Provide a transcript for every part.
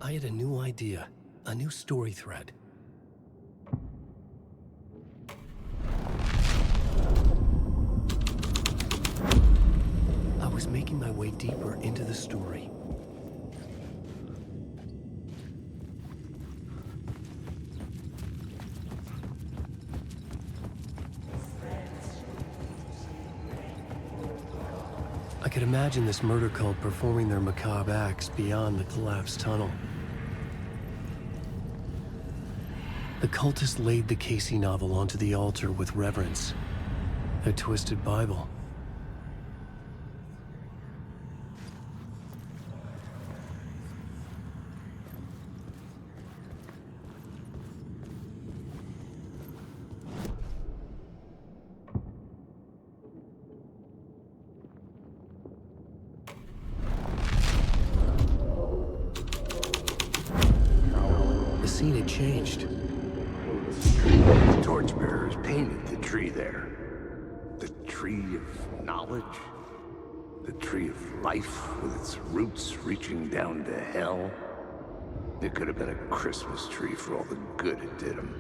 I had a new idea, a new story thread. I was making my way deeper into the story. I could imagine this murder cult performing their macabre acts beyond the collapsed tunnel. The cultists laid the Casey novel onto the altar with reverence, their twisted Bible. The scene had changed. The torchbearers painted the tree there. The tree of knowledge. The tree of life with its roots reaching down to hell. It could have been a Christmas tree for all the good it did him.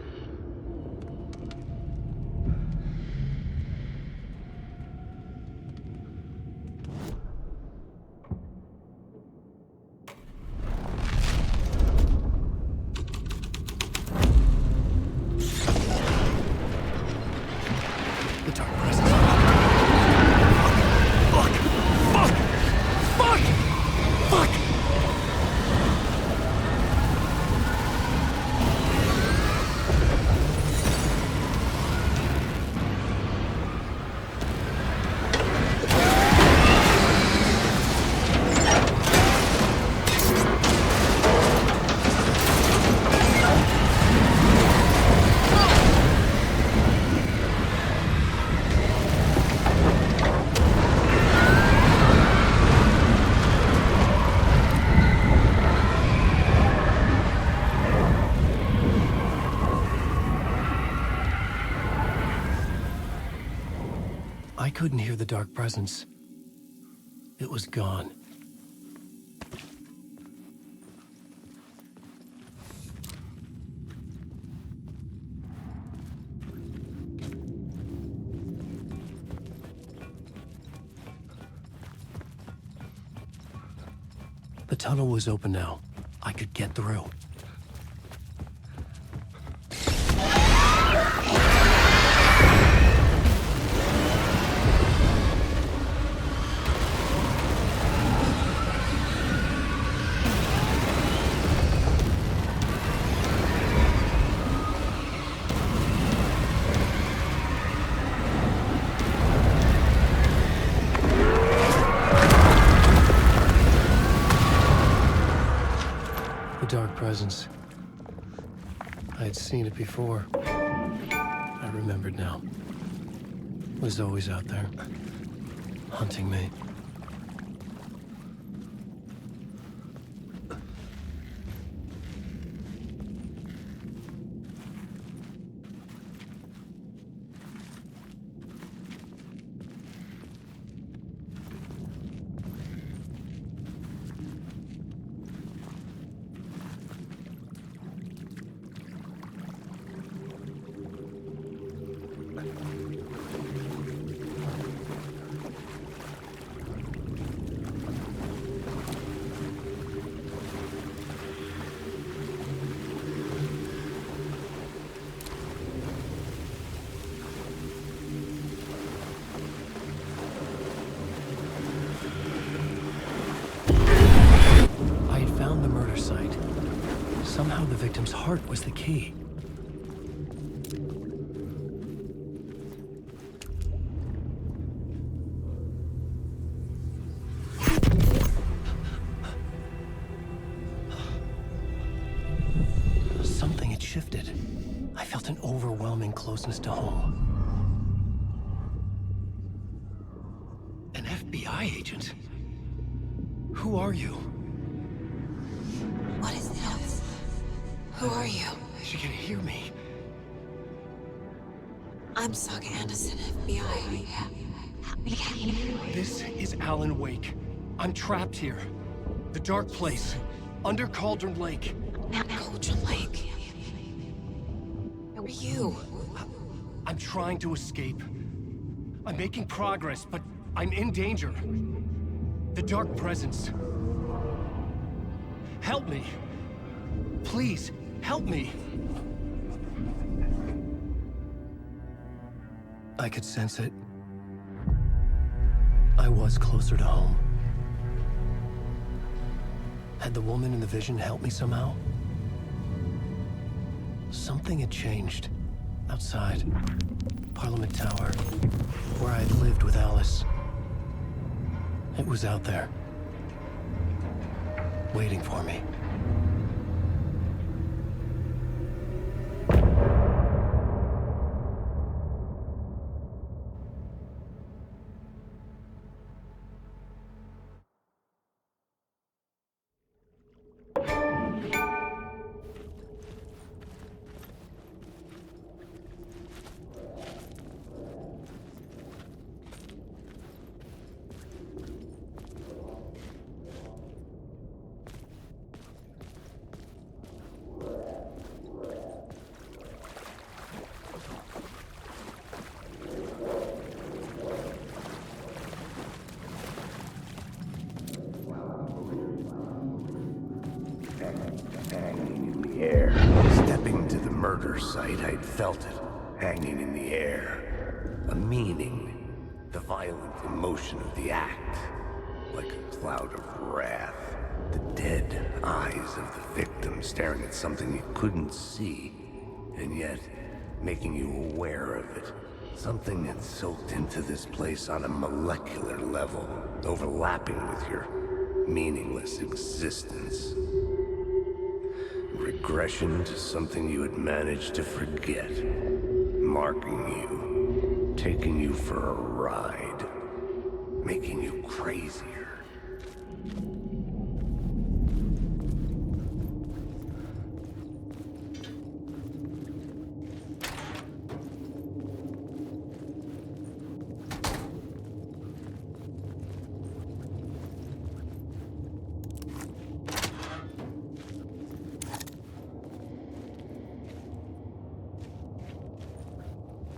The dark presence. Fuck! I couldn't hear the dark presence. It was gone. The tunnel was open now. I could get through. The dark presence. I had seen it before. I remembered now. It was always out there, hunting me. Found the murder site. Somehow the victim's heart was the key. Something had shifted. I felt an overwhelming closeness to home. An FBI agent? Who are you? What is this? Who are you? She can hear me. I'm Saga Anderson, FBI. This is Alan Wake. I'm trapped here. The dark place. Under Cauldron Lake. Not Cauldron Lake. Where are you? I'm trying to escape. I'm making progress, but I'm in danger. The Dark Presence. Help me. Please, help me. I could sense it. I was closer to home. Had the woman in the vision helped me somehow? Something had changed. Outside. Parliament Tower. Where I had lived with Alice. It was out there. Waiting for me. Hanging in the air. Stepping to the murder site, I'd felt it. Hanging in the air. A meaning. The violent emotion of the act. Like a cloud of wrath. The dead eyes of the victim staring at something you couldn't see. And yet, making you aware of it. Something that's soaked into this place on a molecular level. Overlapping with your meaningless existence. Regression to something you had managed to forget. Marking you. Taking you for a ride. Making you crazier.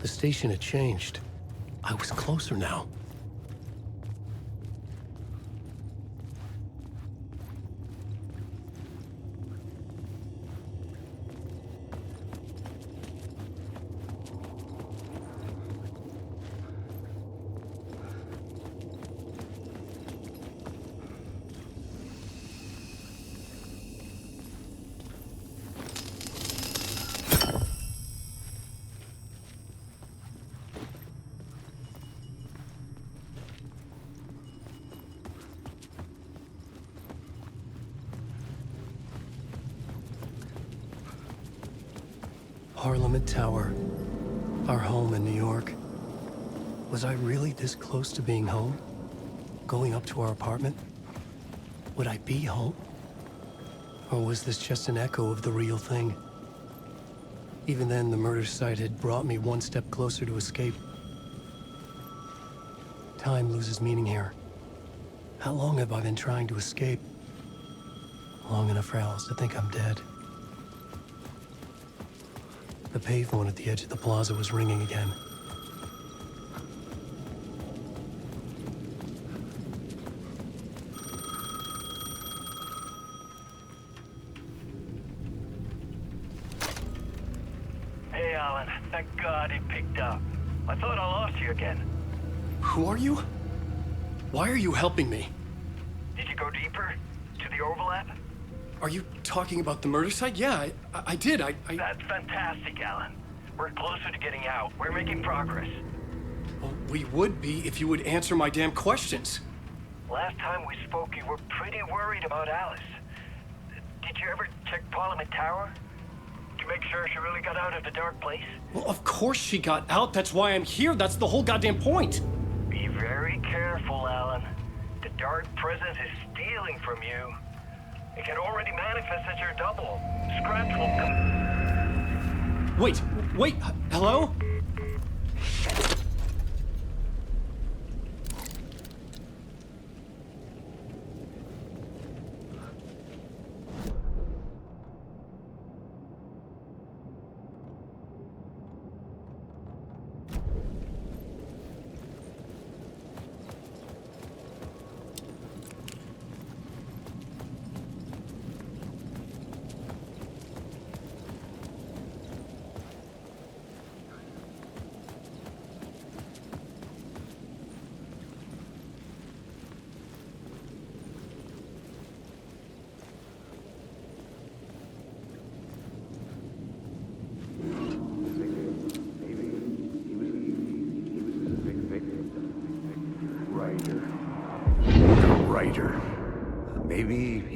The station had changed. I was closer now. Parliament Tower. Our home in New York. Was I really this close to being home? Going up to our apartment? Would I be home? Or was this just an echo of the real thing? Even then, the murder site had brought me one step closer to escape. Time loses meaning here. How long have I been trying to escape? Long enough for Alice to think I'm dead. The payphone at the edge of the plaza was ringing again. Hey, Alan. Thank God it picked up. I thought I lost you again. Who are you? Why are you helping me? Did you go deeper? To the overlap? Are you talking about the murder site? Yeah, I did. That's fantastic, Alan. We're closer to getting out. We're making progress. Well, we would be if you would answer my damn questions. Last time we spoke, you were pretty worried about Alice. Did you ever check Parliament Tower? To make sure she really got out of the dark place? Well, of course she got out. That's why I'm here. That's the whole goddamn point. Be very careful, Alan. The dark presence is stealing from you. It can already manifest as your double. Scraps will come. Wait, hello?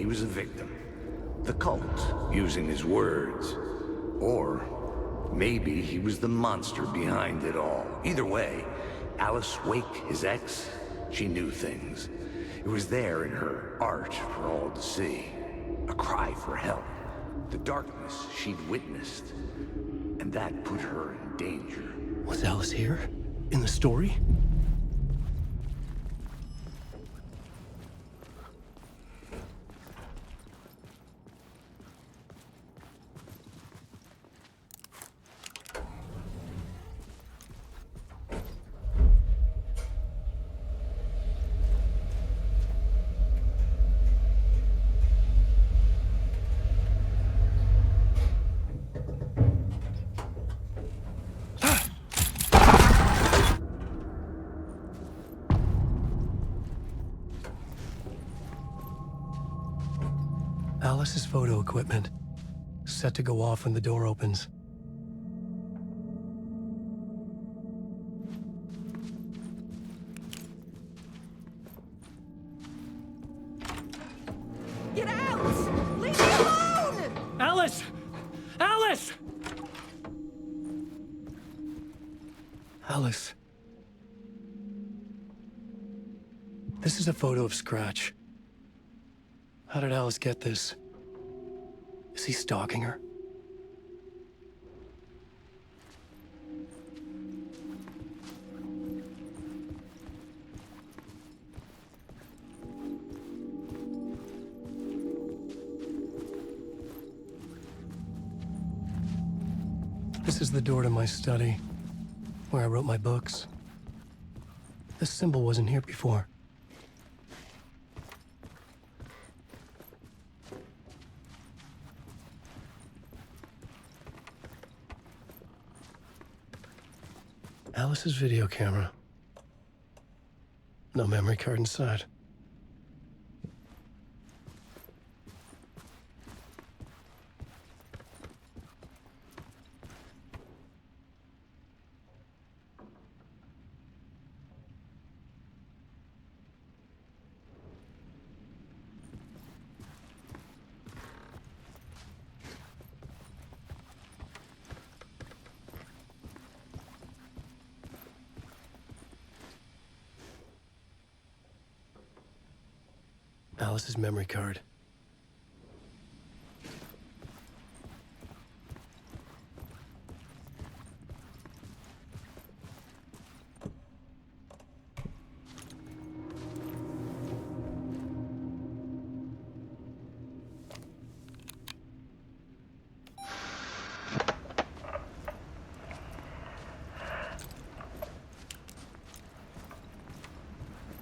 was a victim. The cult, using his words. Or maybe he was the monster behind it all. Either way, Alice Wake, his ex, she knew things. It was there in her art for all to see. A cry for help. The darkness she'd witnessed. And that put her in danger. Was Alice here? In the story? Alice's photo equipment, set to go off when the door opens. Get out! Leave me alone! Alice! Alice! Alice. This is a photo of Scratch. How did Alice get this? Is he stalking her? This is the door to my study, where I wrote my books. This symbol wasn't here before. Alice's video camera. No memory card inside. Alice's memory card.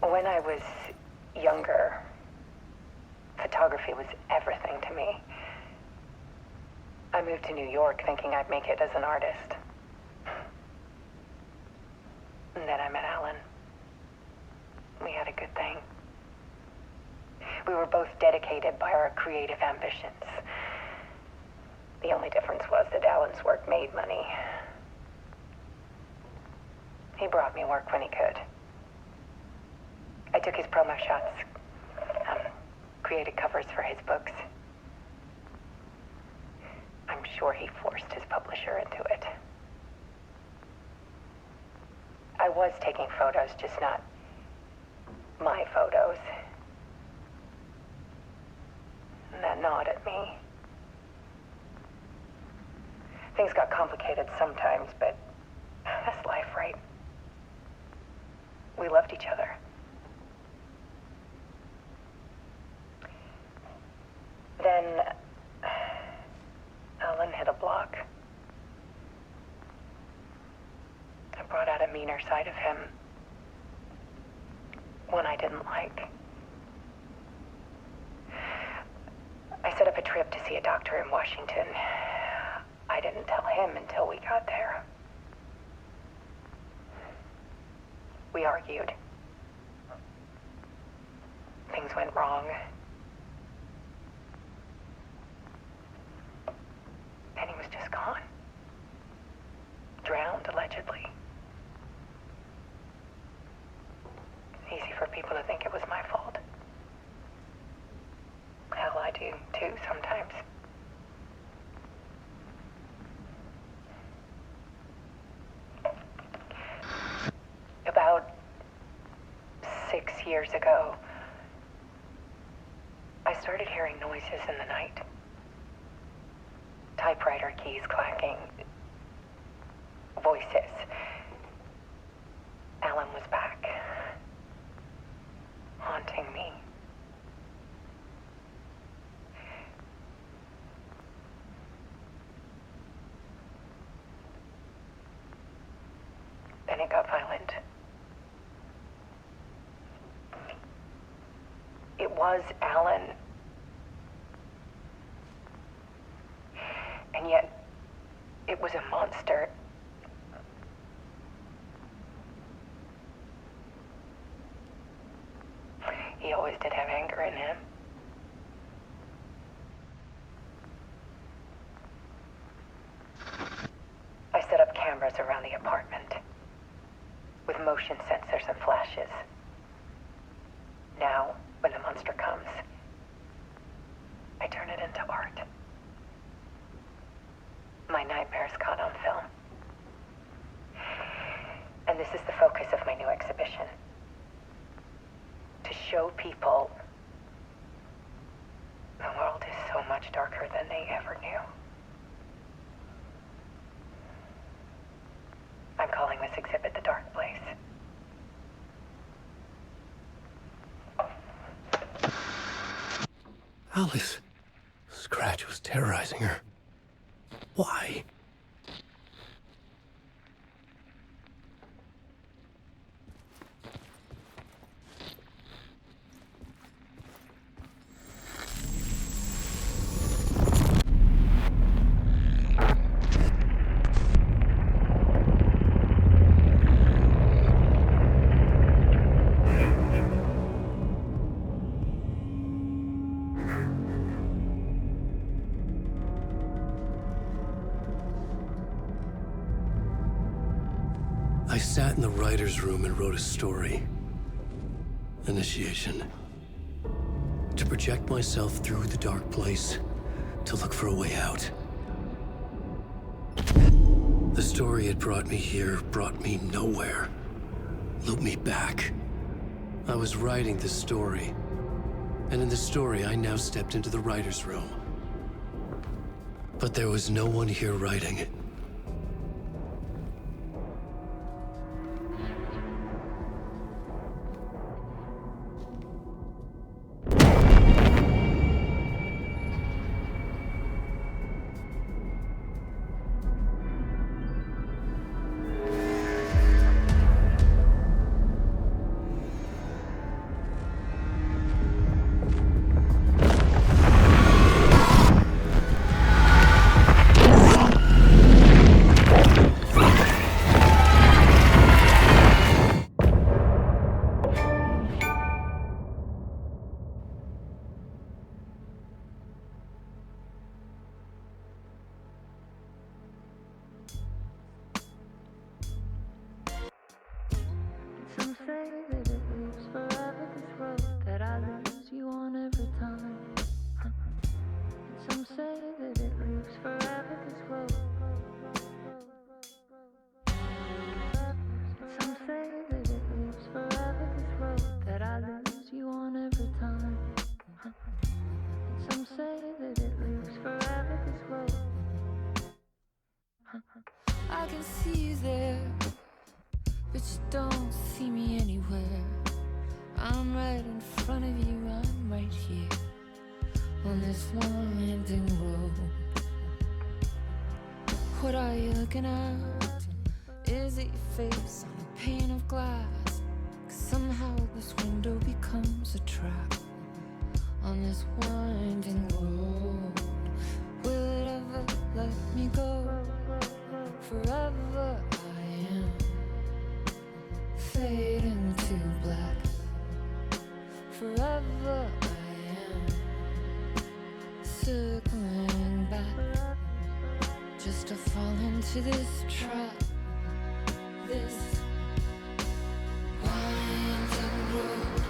When I was younger, photography was everything to me. I moved to New York thinking I'd make it as an artist. And then I met Alan. We had a good thing. We were both dedicated by our creative ambitions. The only difference was that Alan's work made money. He brought me work when he could. I took his promo shots, created covers for his books. I'm sure he forced his publisher into it. I was taking photos, just not my photos. And that gnawed at me. Things got complicated sometimes, but that's life, right? We loved each other. Then Alan hit a block. I brought out a meaner side of him. One I didn't like. I set up a trip to see a doctor in Washington. I didn't tell him until we got there. We argued. Things went wrong. And he was just gone. Drowned, allegedly. It's easy for people to think it was my fault. Hell, sometimes. About 6 years ago, I started hearing noises in the night. Typewriter keys clacking. Voices. Alan was back. Haunting me. Then it got violent. It was Alan. And yet, it was a monster. He always did have anger in him. I set up cameras around the apartment with motion sensors and flashes. Now, when the monster comes, I turn it into art. My nightmares caught on film. And this is the focus of my new exhibition. To show people the world is so much darker than they ever knew. I'm calling this exhibit The Dark Place. Alice. Scratch was terrorizing her. Why? I sat in the writer's room and wrote a story. Initiation. To project myself through the dark place, to look for a way out. The story had brought me here, brought me nowhere. Looped me back. I was writing the story. And in the story, I now stepped into the writer's room. But there was no one here writing it. Some say that it lives forever, this road that I lose you on every time. Some say that it lives forever, this road. Some say that it lives forever, this road that I lose you on every time. Some say that it lives forever, this road. I can see you there, but you don't see me anywhere. I'm right in front of you, I'm right here on this winding road. What are you looking at? Is it your face on a pane of glass? 'Cause somehow this window becomes a trap on this winding road. Will it ever let me go? Forever I am fading to black. Forever I am circling back, just to fall into this trap, this winding road.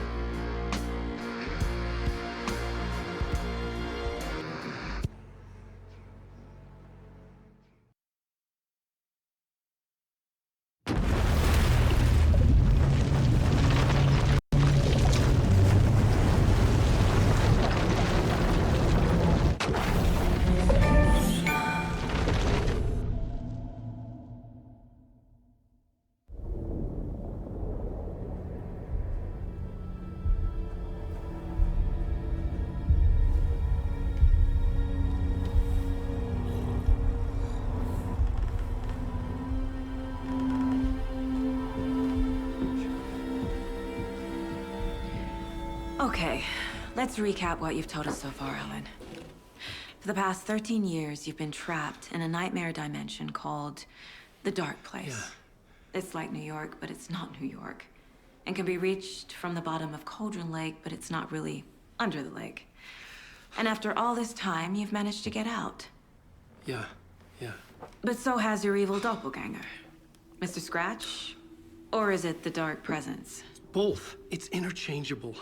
Okay, let's recap what you've told us so far, Alan. For the past 13 years, you've been trapped in a nightmare dimension called the Dark Place. Yeah. It's like New York, but it's not New York. And can be reached from the bottom of Cauldron Lake, but it's not really under the lake. And after all this time, you've managed to get out. Yeah. But so has your evil doppelganger. Mr. Scratch? Or is it the Dark Presence? Both. It's interchangeable.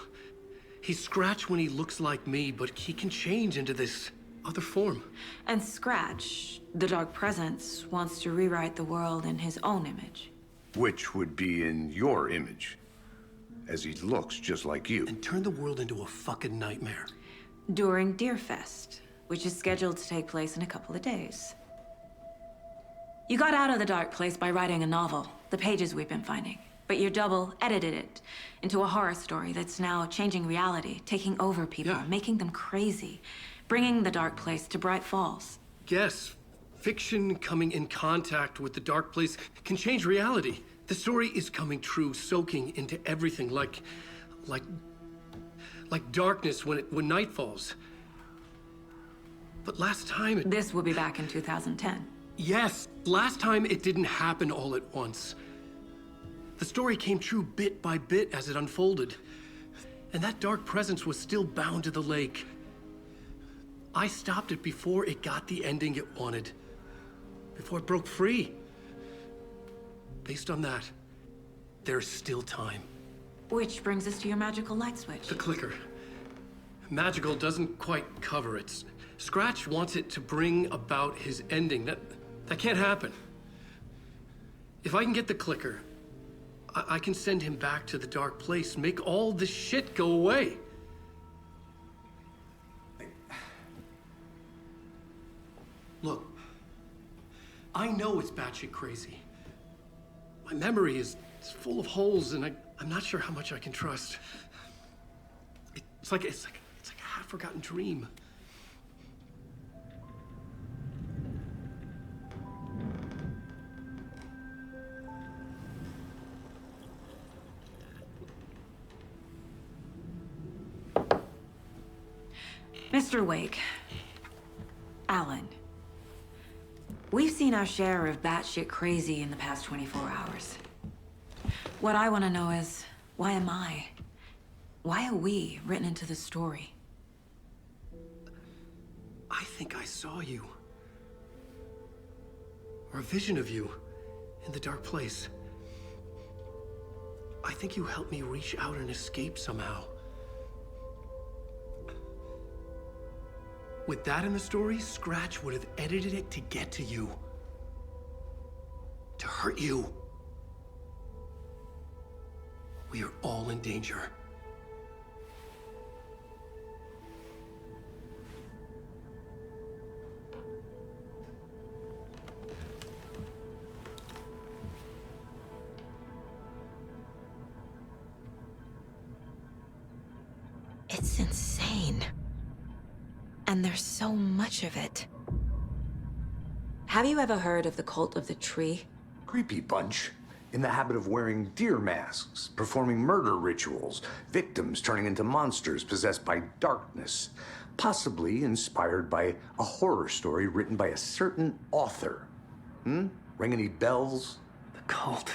He's Scratch when he looks like me, but he can change into this other form. And Scratch, the Dark Presence, wants to rewrite the world in his own image. Which would be in your image, as he looks just like you. And turn the world into a fucking nightmare. During Deerfest, which is scheduled to take place in a couple of days. You got out of the Dark Place by writing a novel, the pages we've been finding. But your double edited it into a horror story that's now changing reality, taking over people, Yeah. making them crazy, bringing the Dark Place to Bright Falls. Yes, fiction coming in contact with the Dark Place can change reality. The story is coming true, soaking into everything like darkness when night falls. But last time This will be back in 2010. Yes, last time it didn't happen all at once. The story came true bit by bit as it unfolded. And that dark presence was still bound to the lake. I stopped it before it got the ending it wanted. Before it broke free. Based on that, there's still time. Which brings us to your magical light switch. The clicker. Magical doesn't quite cover it. Scratch wants it to bring about his ending. That can't happen. If I can get the clicker, I can send him back to the Dark Place, make all this shit go away. Look, I know it's batshit crazy. My memory is full of holes, and I'm not sure how much I can trust. It's like a half-forgotten dream. Mr. Wake, Alan, we've seen our share of batshit crazy in the past 24 hours. What I want to know is, why am I? Why are we written into the story? I think I saw you. Or a vision of you in the Dark Place. I think you helped me reach out and escape somehow. With that in the story, Scratch would have edited it to get to you. To hurt you. We are all in danger. It's insane. And there's so much of it. Have you ever heard of the Cult of the Tree? Creepy bunch. In the habit of wearing deer masks, performing murder rituals, victims turning into monsters possessed by darkness. Possibly inspired by a horror story written by a certain author. Ring any bells? The cult.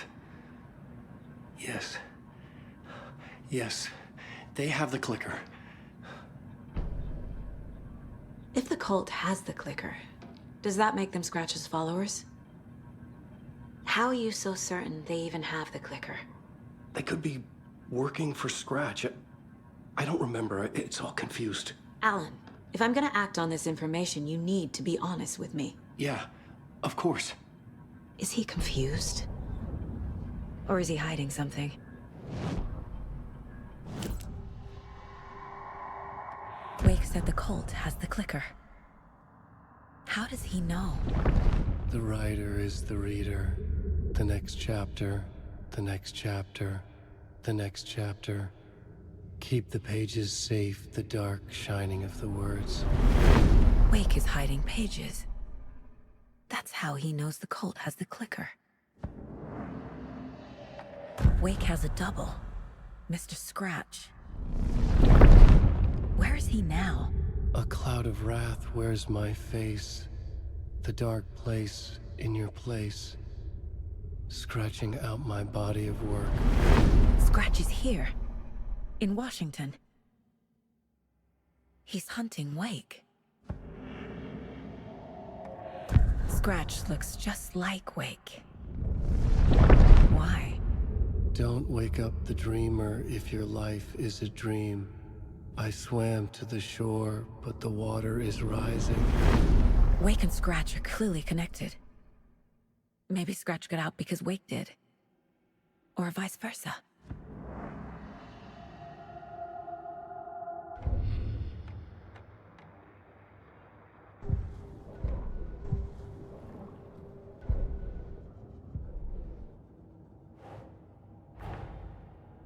Yes. Yes. They have the clicker. If the cult has the clicker, does that make them Scratch's followers? How are you so certain they even have the clicker? They could be working for Scratch. I don't remember. It's all confused. Alan, if I'm gonna act on this information, you need to be honest with me. Yeah, of course. Is he confused? Or is he hiding something? Wake said the cult has the clicker. How does he know? The writer is the reader. The next chapter, the next chapter, the next chapter. Keep the pages safe, the dark shining of the words. Wake is hiding pages. That's how he knows the cult has the clicker. Wake has a double. Mr. Scratch. Where is he now? A cloud of wrath wears my face. The dark place in your place. Scratching out my body of work. Scratch is here. In Washington. He's hunting Wake. Scratch looks just like Wake. Why? Don't wake up the dreamer if your life is a dream. I swam to the shore, but the water is rising. Wake and Scratch are clearly connected. Maybe Scratch got out because Wake did. Or vice versa.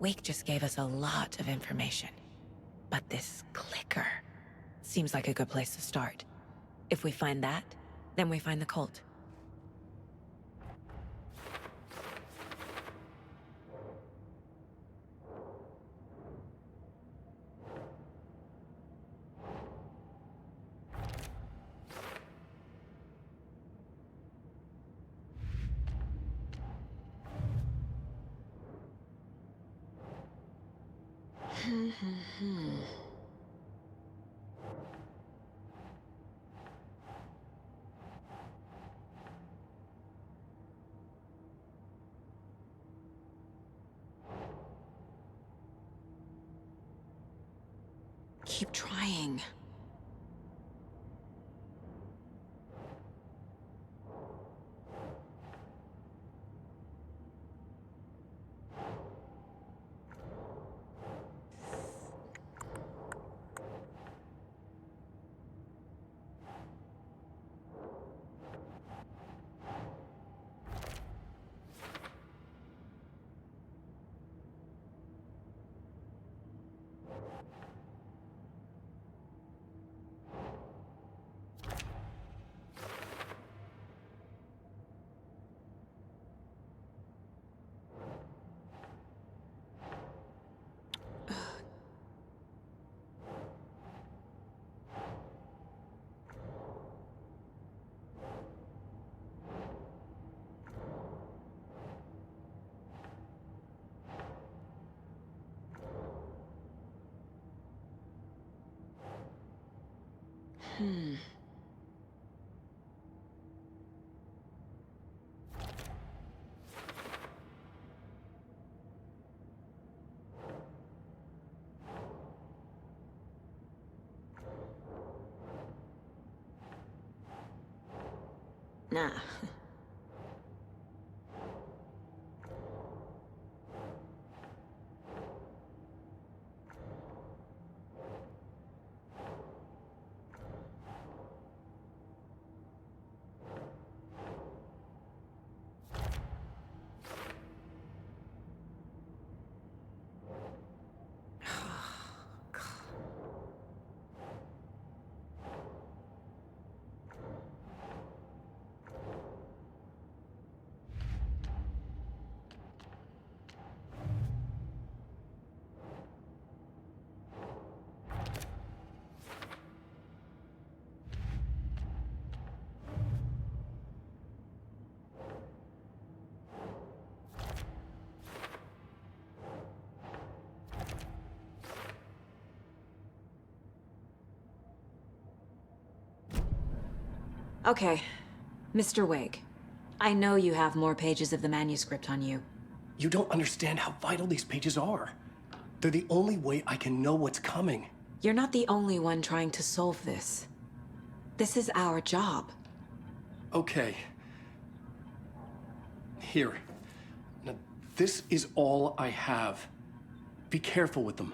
Wake just gave us a lot of information. But this clicker seems like a good place to start. If we find that, then we find the cult. Keep trying. Nah. Okay, Mr. Wake. I know you have more pages of the manuscript on you. You don't understand how vital these pages are. They're the only way I can know what's coming. You're not the only one trying to solve this. This is our job. Okay. Here. Now, this is all I have. Be careful with them.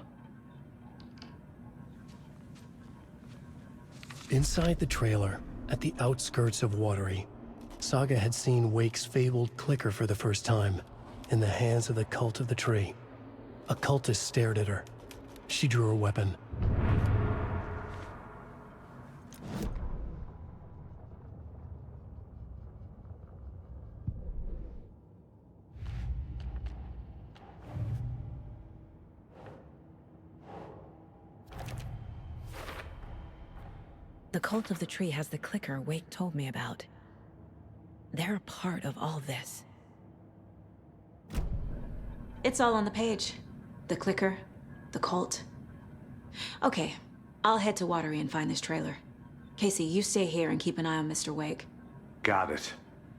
Inside the trailer, at the outskirts of Watery, Saga had seen Wake's fabled clicker for the first time, in the hands of the Cult of the Tree. A cultist stared at her. She drew her weapon. The cult of the tree has the clicker Wake told me about. They're a part of all this. It's all on the page. The clicker, the cult. Okay, I'll head to Watery and find this trailer. Casey, you stay here and keep an eye on Mr. Wake. Got it.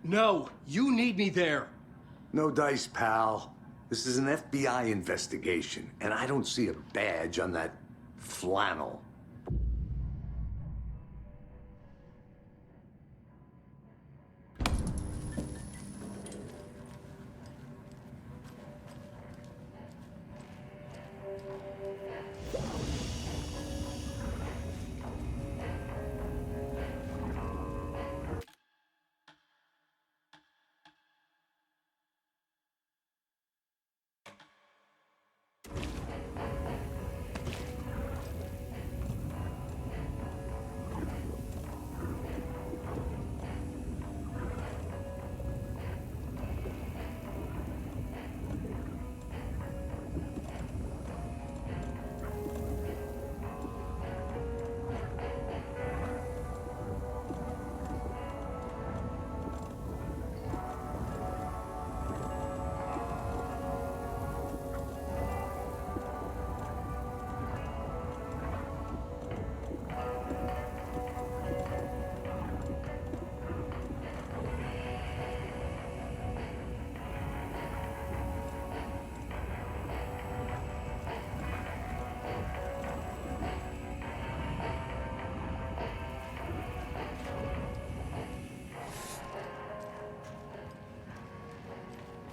No, you need me there. No dice, pal. This is an FBI investigation, and I don't see a badge on that flannel.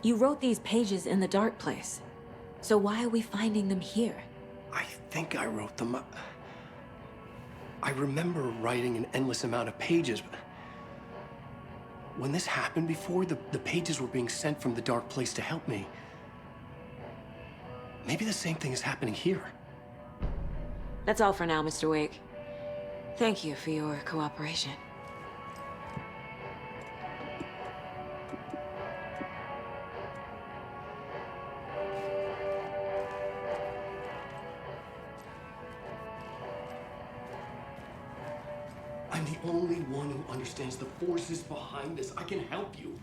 You wrote these pages in the dark place. So why are we finding them here? I think I wrote them. I remember writing an endless amount of pages, but when this happened before, the pages were being sent from the dark place to help me. Maybe the same thing is happening here. That's all for now, Mr. Wake. Thank you for your cooperation. I'm the only one who understands the forces behind this. I can help you.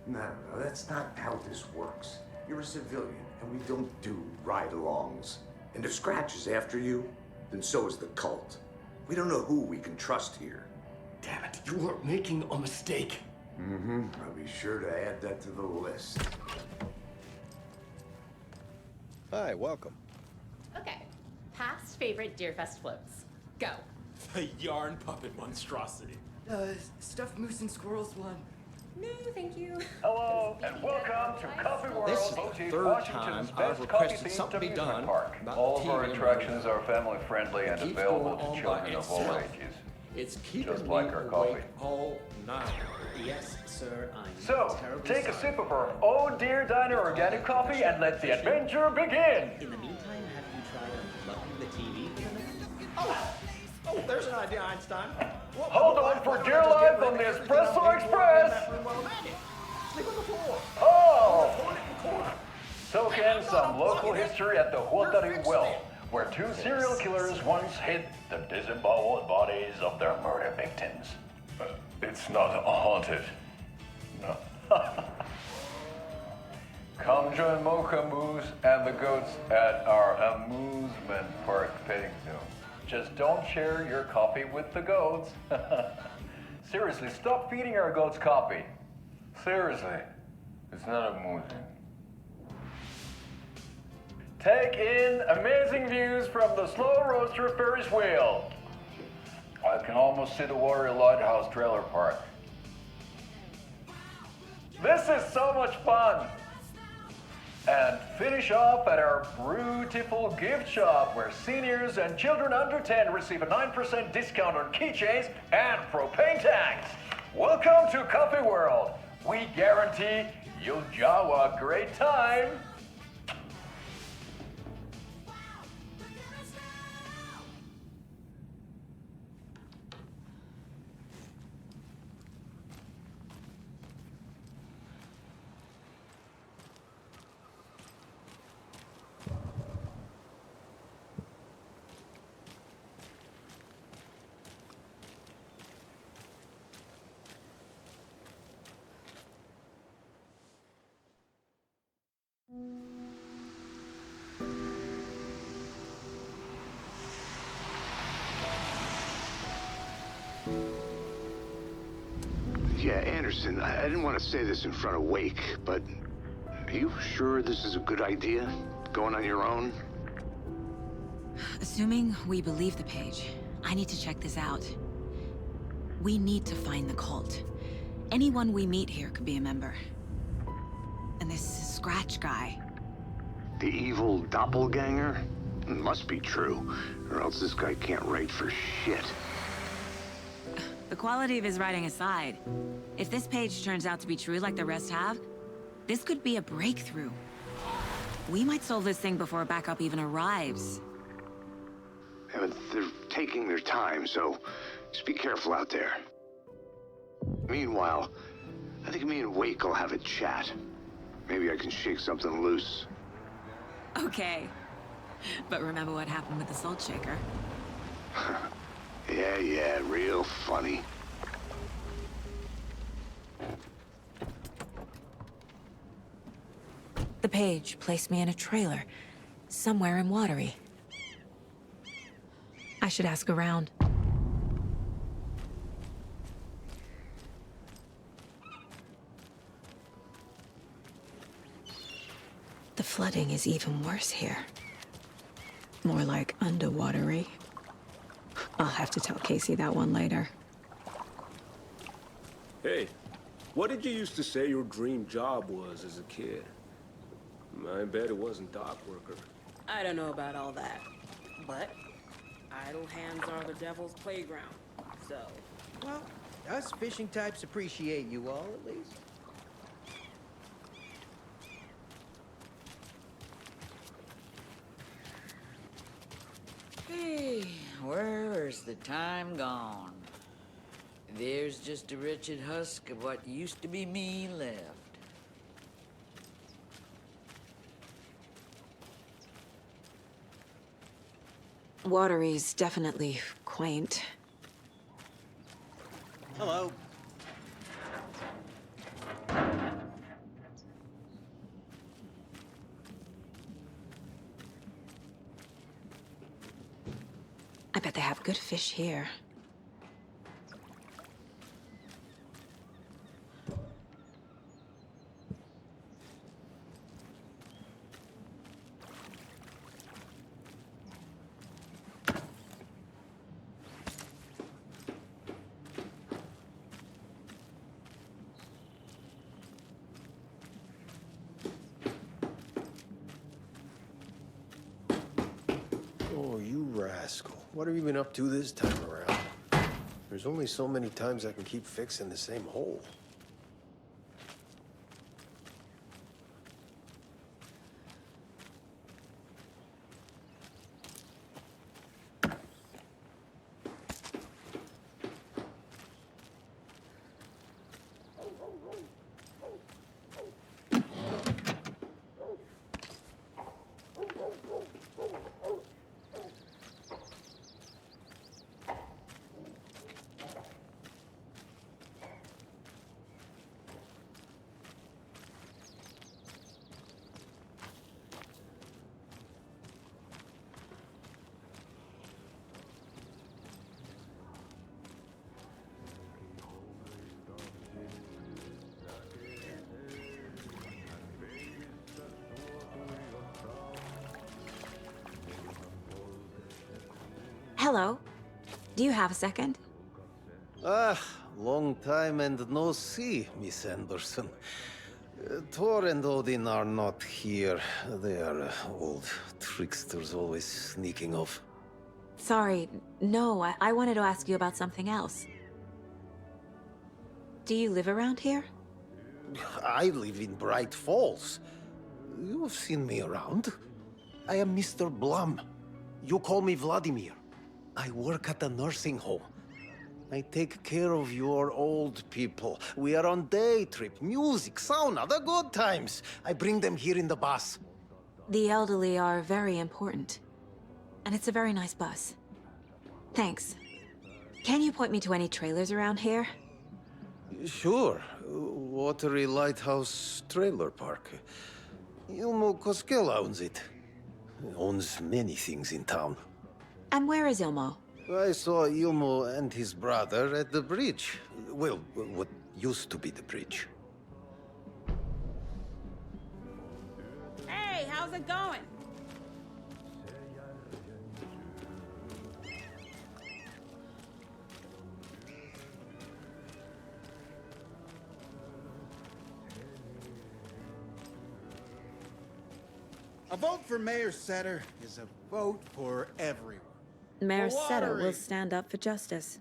No, that's not how this works. You're a civilian, and we don't do ride-alongs. And if Scratch is after you, then so is the cult. We don't know who we can trust here. Damn it, you are making a mistake. Mm-hmm. I'll be sure to add that to the list. Hi, welcome. Okay. Past favorite Deerfest floats. Go. The yarn puppet monstrosity. Stuffed moose and squirrels one. No, thank you. Hello, and welcome to Coffee World, This is the voted third Washington's time best I've coffee requested themed something be amusement done park. about All the of our TV attractions are family friendly and keeps available going on to by children of all itself. ages. It's keeping Just me like our coffee. awake all night. Yes, sir, I'm So, terribly take a sorry. sip of our Oh Dear Diner organic coffee and let the adventure begin! In the meantime, have you tried unplugging the TV for a minute? Oh, there's an idea, Einstein. Hold on for dear life on the Espresso Express! Sleep on the floor. Oh! Toilet in the corner. Soak in some local history at the Huatari Well, where two serial killers once hid the disemboweled bodies of their murder victims. It's not haunted. No. Come join Mocha Moose and the goats at our amusement park petting zoo. Just don't share your coffee with the goats. Seriously, stop feeding our goats coffee. Seriously, it's not amusing. Take in amazing views from the Slow Roaster Ferris wheel. I can almost see the Watery Lighthouse trailer park. This is so much fun! And finish off at our beautiful gift shop where seniors and children under 10 receive a 9% discount on keychains and propane tanks. Welcome to Coffee World. We guarantee you'll jaw a great time. Yeah, Anderson, I didn't want to say this in front of Wake, but are you sure this is a good idea? Going on your own? Assuming we believe the page, I need to check this out. We need to find the cult. Anyone we meet here could be a member. And this Scratch guy. The evil doppelganger? Must be true, or else this guy can't write for shit. The quality of his writing aside, if this page turns out to be true like the rest have, this could be a breakthrough. We might solve this thing before backup even arrives. Yeah, but they're taking their time, so just be careful out there. Meanwhile, I think me and Wake will have a chat. Maybe I can shake something loose. Okay. But remember what happened with the Salt Shaker? Yeah, real funny. The page placed me in a trailer, somewhere in Watery. I should ask around. The flooding is even worse here. More like underwatery. I'll have to tell Casey that one later. Hey, what did you used to say your dream job was as a kid? I bet it wasn't dock worker. I don't know about all that, but idle hands are the devil's playground, so... Well, us fishing types appreciate you all, at least. Hey, where's the time gone? There's just a wretched husk of what used to be me left. Watery's definitely quaint. Hello. I bet they have good fish here. Oh, you rascal. What have you been up to this time around? There's only so many times I can keep fixing the same hole. Hello. Do you have a second? Ah, long time and no see, Miss Anderson. Thor and Odin are not here. They are old tricksters always sneaking off. Sorry, no, I wanted to ask you about something else. Do you live around here? I live in Bright Falls. You've seen me around. I am Mr. Blum. You call me Vladimir. I work at a nursing home. I take care of your old people. We are on day trip, music, sauna, the good times. I bring them here in the bus. The elderly are very important. And it's a very nice bus. Thanks. Can you point me to any trailers around here? Sure. Watery Lighthouse Trailer Park. Ilmo Koskela owns it. Owns many things in town. And where is Ilmo? I saw Ilmo and his brother at the bridge. Well, what used to be the bridge. Hey, how's it going? A vote for Mayor Setter is a vote for everyone. Mayor For Setter will Watery. stand up for justice.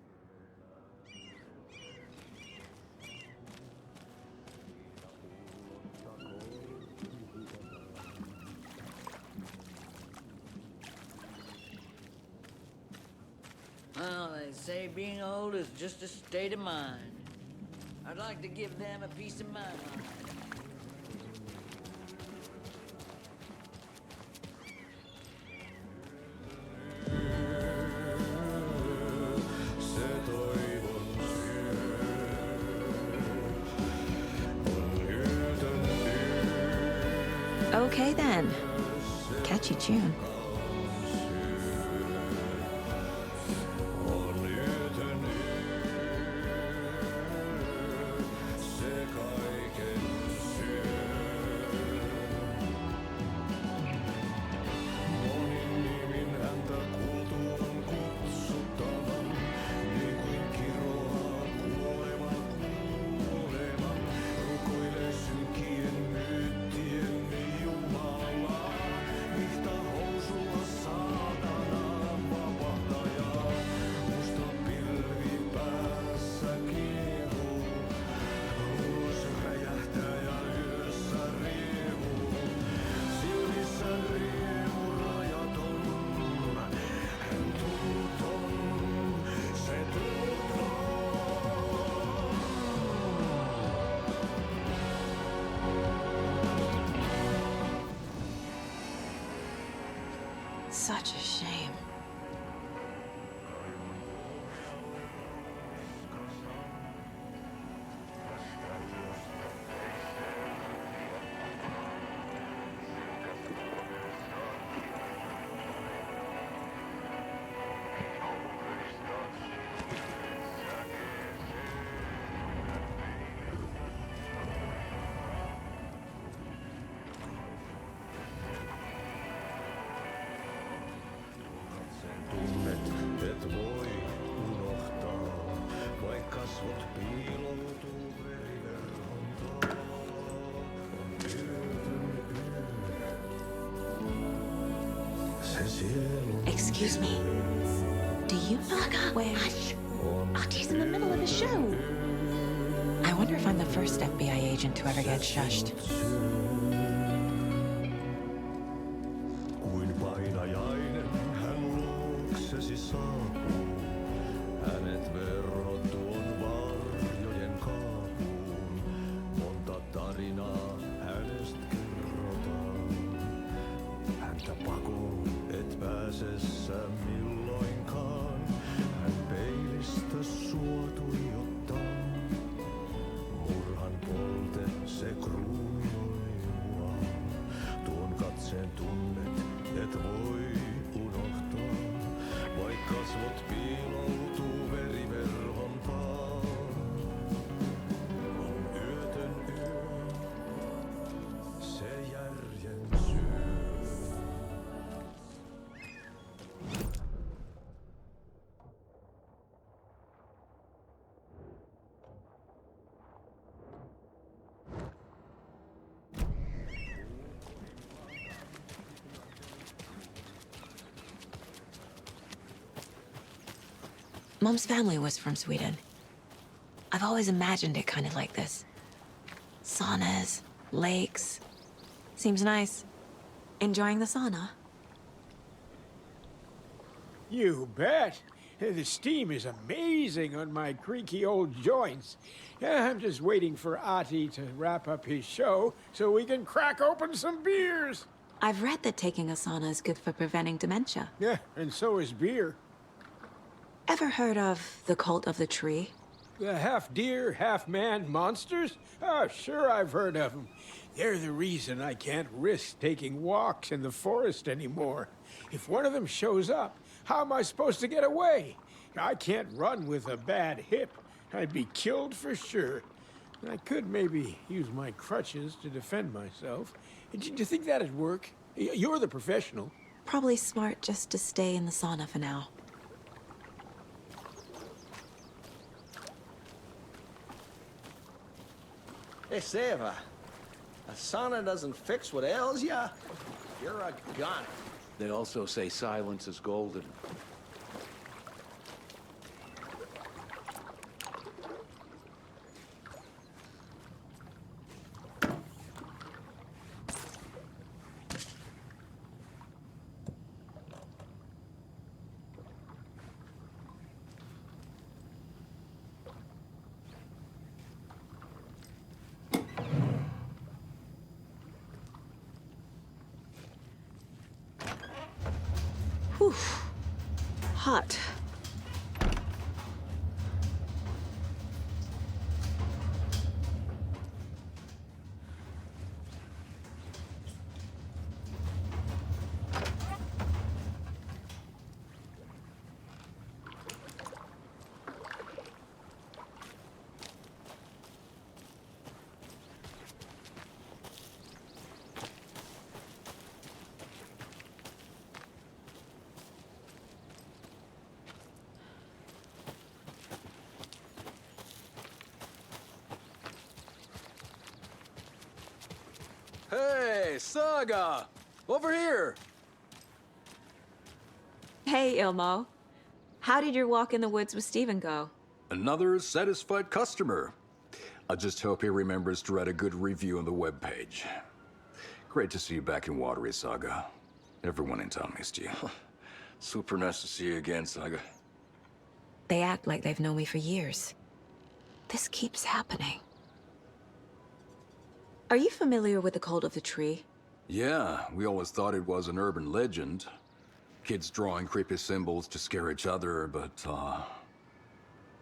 Well, they say being old is just a state of mind. I'd like to give them a piece of mind. Okay then. Catchy tune. Such a shame. Excuse me. Do you know where... Hush! Artie's in the middle of a show. I wonder if I'm the first FBI agent to ever get shushed. Kuin painajainen hän luoksesi saapuu. Hänet verhot tuon varjojen kaapuun. Monta tarinaa hänestä kerrotaan. Häntä pakoon et pääse sä milloinkaan. Hän peilistä sua tuijottaa. Murhan polte se kruunoi mua. Tuon katseen tunnet et voi unohtaa. Vaik kasvot piiloutuu veriverhon taa. On yötön yö, se järjen syö. Mom's family was from Sweden. I've always imagined it kind of like this. Saunas, lakes. Seems nice. Enjoying the sauna? You bet. The steam is amazing on my creaky old joints. I'm just waiting for Ati to wrap up his show so we can crack open some beers. I've read that taking a sauna is good for preventing dementia. Yeah, and so is beer. Ever heard of the Cult of the Tree? The half-deer, half-man monsters? Oh, sure I've heard of them. They're the reason I can't risk taking walks in the forest anymore. If one of them shows up, How am I supposed to get away? I can't run with a bad hip. I'd be killed for sure. I could maybe use my crutches to defend myself. Do you think that'd work? You're the professional. Probably smart just to stay in the sauna for now. They say if a sauna doesn't fix what ails ya, you're a goner. They also say silence is golden. Whew. Hot. Hey, Saga! Over here! Hey, Ilmo. How did your walk in the woods with Steven go? Another satisfied customer. I just hope he remembers to write a good review on the webpage. Great to see you back in Watery, Saga. Everyone in town missed you. Super nice to see you again, Saga. They act like they've known me for years. This keeps happening. Are you familiar with the Cult of the Tree? Yeah, we always thought it was an urban legend. Kids drawing creepy symbols to scare each other, but,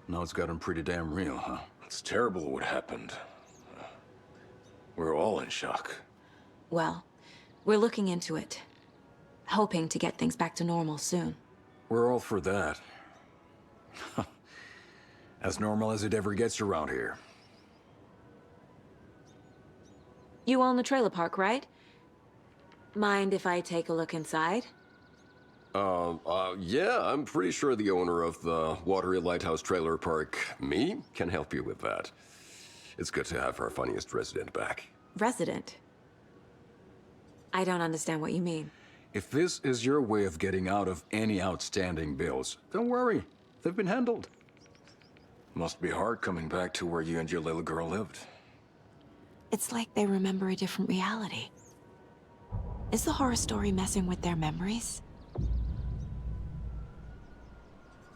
now it's gotten pretty damn real, huh? It's terrible what happened. We're all in shock. Well, we're looking into it. Hoping to get things back to normal soon. We're all for that. As normal as it ever gets around here. You own the trailer park, right? Mind if I take a look inside? Yeah, I'm pretty sure the owner of the Watery Lighthouse Trailer Park, me, can help you with that. It's good to have our funniest resident back. Resident? I don't understand what you mean. If this is your way of getting out of any outstanding bills, don't worry. They've been handled. Must be hard coming back to where you and your little girl lived. It's like they remember a different reality. Is the horror story messing with their memories?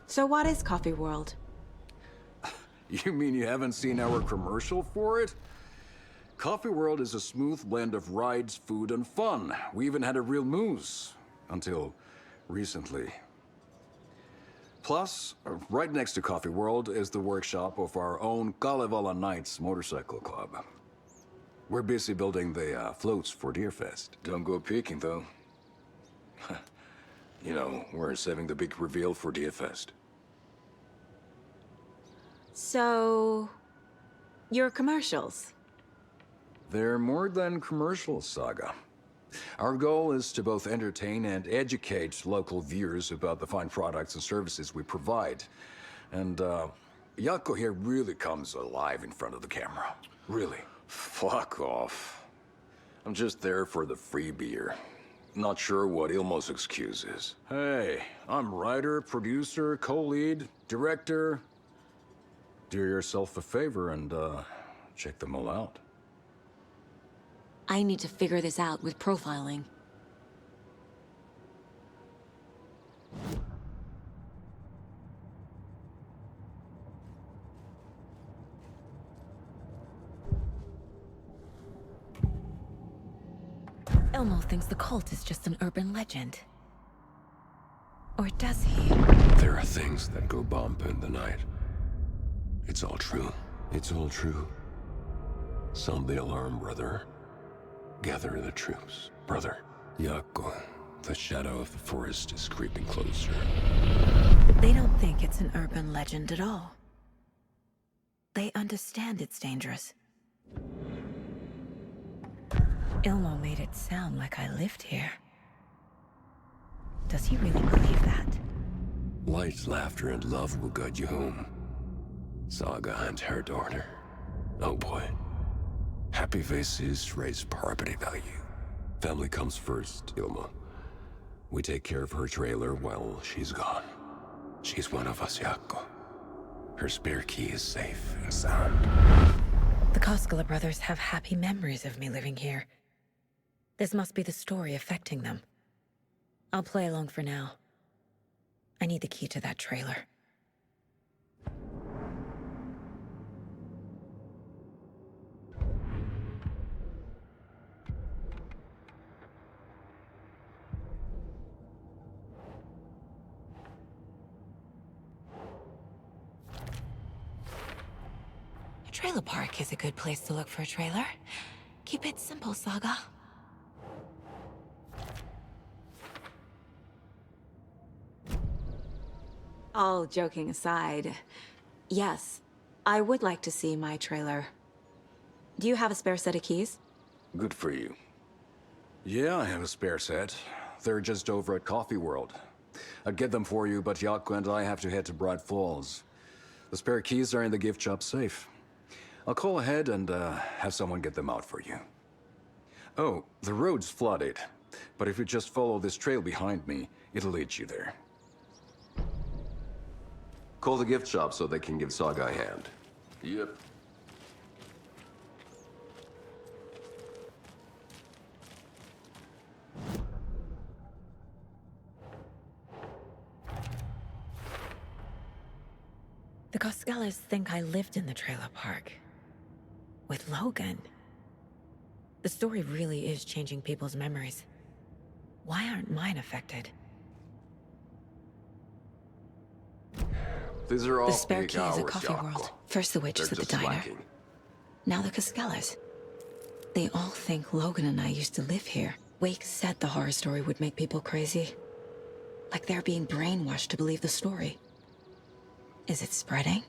So what is Coffee World? You mean you haven't seen our commercial for it? Coffee World is a smooth blend of rides, food, and fun. We even had a real moose. Until recently. Plus, right next to Coffee World is the workshop of our own Kalevala Knights Motorcycle Club. We're busy building the floats for Deerfest. Don't go peeking, though. You know, we're saving the big reveal for Deerfest. So... your commercials? They're more than commercials, Saga. Our goal is to both entertain and educate local viewers about the fine products and services we provide. And, Jaakko here really comes alive in front of the camera. Really. Fuck off. I'm just there for the free beer. Not sure what Ilmo's excuse is. Hey, I'm writer, producer, co-lead, director. Do yourself a favor and, check them all out. I need to figure this out with profiling. Ilmo thinks the cult is just an urban legend. Or does he? There are things that go bump in the night. It's all true. It's all true. Sound the alarm, brother. Gather the troops, brother. Jaakko, The shadow of the forest is creeping closer. They don't think it's an urban legend at all. They understand it's dangerous. Ilmo made it sound like I lived here. Does he really believe that? Light, laughter, and love will guide you home. Saga and her daughter. Oh boy. Happy faces raise property value. Family comes first, Ilma. We take care of her trailer while she's gone. She's one of us, Jaakko. Her spare key is safe and sound. The Koskela brothers have happy memories of me living here. This must be the story affecting them. I'll play along for now. I need the key to that trailer. A trailer park is a good place to look for a trailer. Keep it simple, Saga. All joking aside, yes, I would like to see my trailer. Do you have a spare set of keys? Good for you. Yeah, I have a spare set. They're just over at Coffee World. I'd get them for you, but Jaakko and I have to head to Bright Falls. The spare keys are in the gift shop safe. I'll call ahead and have someone get them out for you. Oh, the road's flooded, but if you just follow this trail behind me, it'll lead you there. Call the gift shop so they can give Saga a hand. Yep. The Koskelas think I lived in the trailer park. With Logan. The story really is changing people's memories. Why aren't mine affected? These are all The spare big key is hours, at Coffee Jaakko. World. First the waitress They're at the just diner. lacking. Now the Koskelas. They all think Logan and I used to live here. Wake said the horror story would make people crazy. Like they're being brainwashed to believe the story. Is it spreading?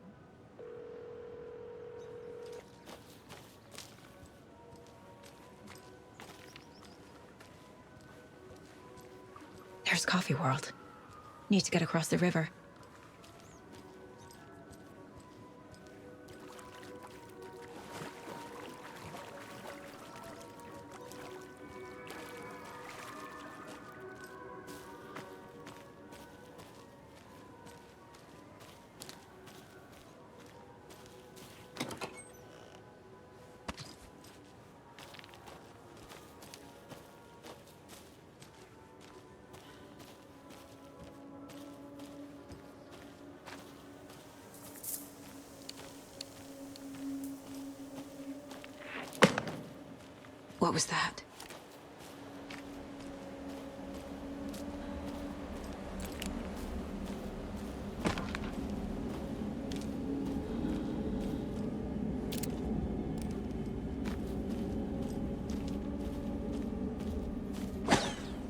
There's Coffee World. Need to get across the river. What was that?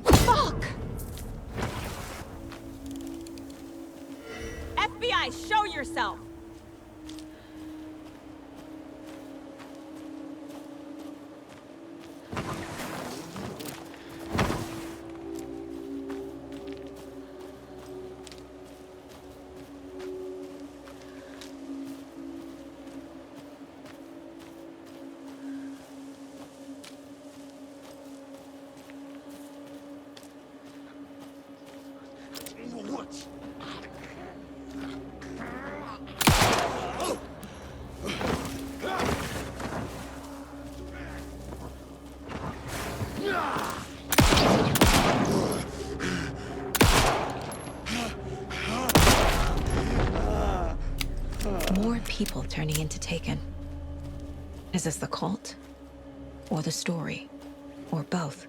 Fuck! FBI, show yourself! More people turning into Taken. Is this the cult? Or the story? Or both?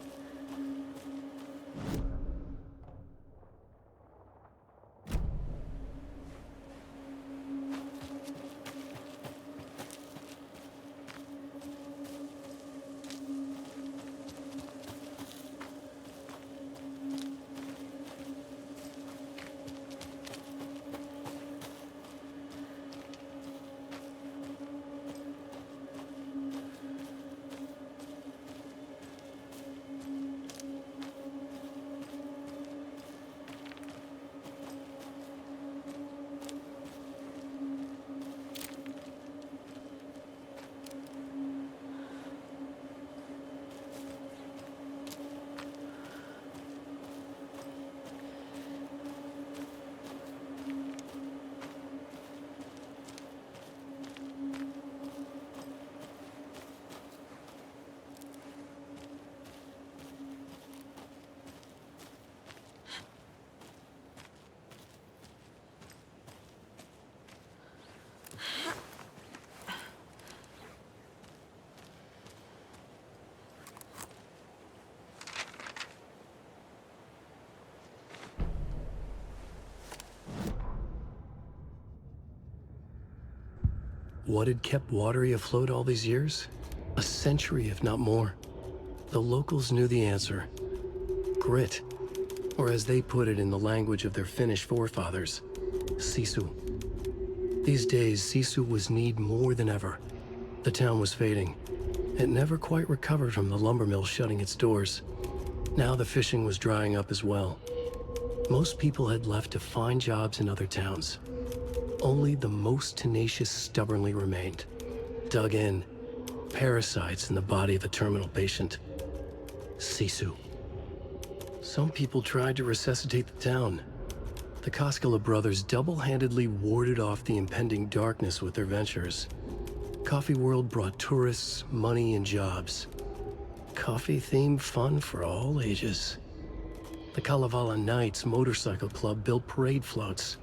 what had kept Watery afloat all these years? A century, if not more. The locals knew the answer. Grit. Or as they put it in the language of their Finnish forefathers, sisu. These days, sisu was needed more than ever. The town was fading. It never quite recovered from the lumber mill shutting its doors. Now the fishing was drying up as well. Most people had left to find jobs in other towns. Only the most tenacious stubbornly remained. Dug in. Parasites in the body of a terminal patient. Sisu. Some people tried to resuscitate the town. The Koskela brothers double-handedly warded off the impending darkness with their ventures. Coffee World brought tourists, money, and jobs. Coffee-themed fun for all ages. The Kalevala Knights Motorcycle Club built parade floats.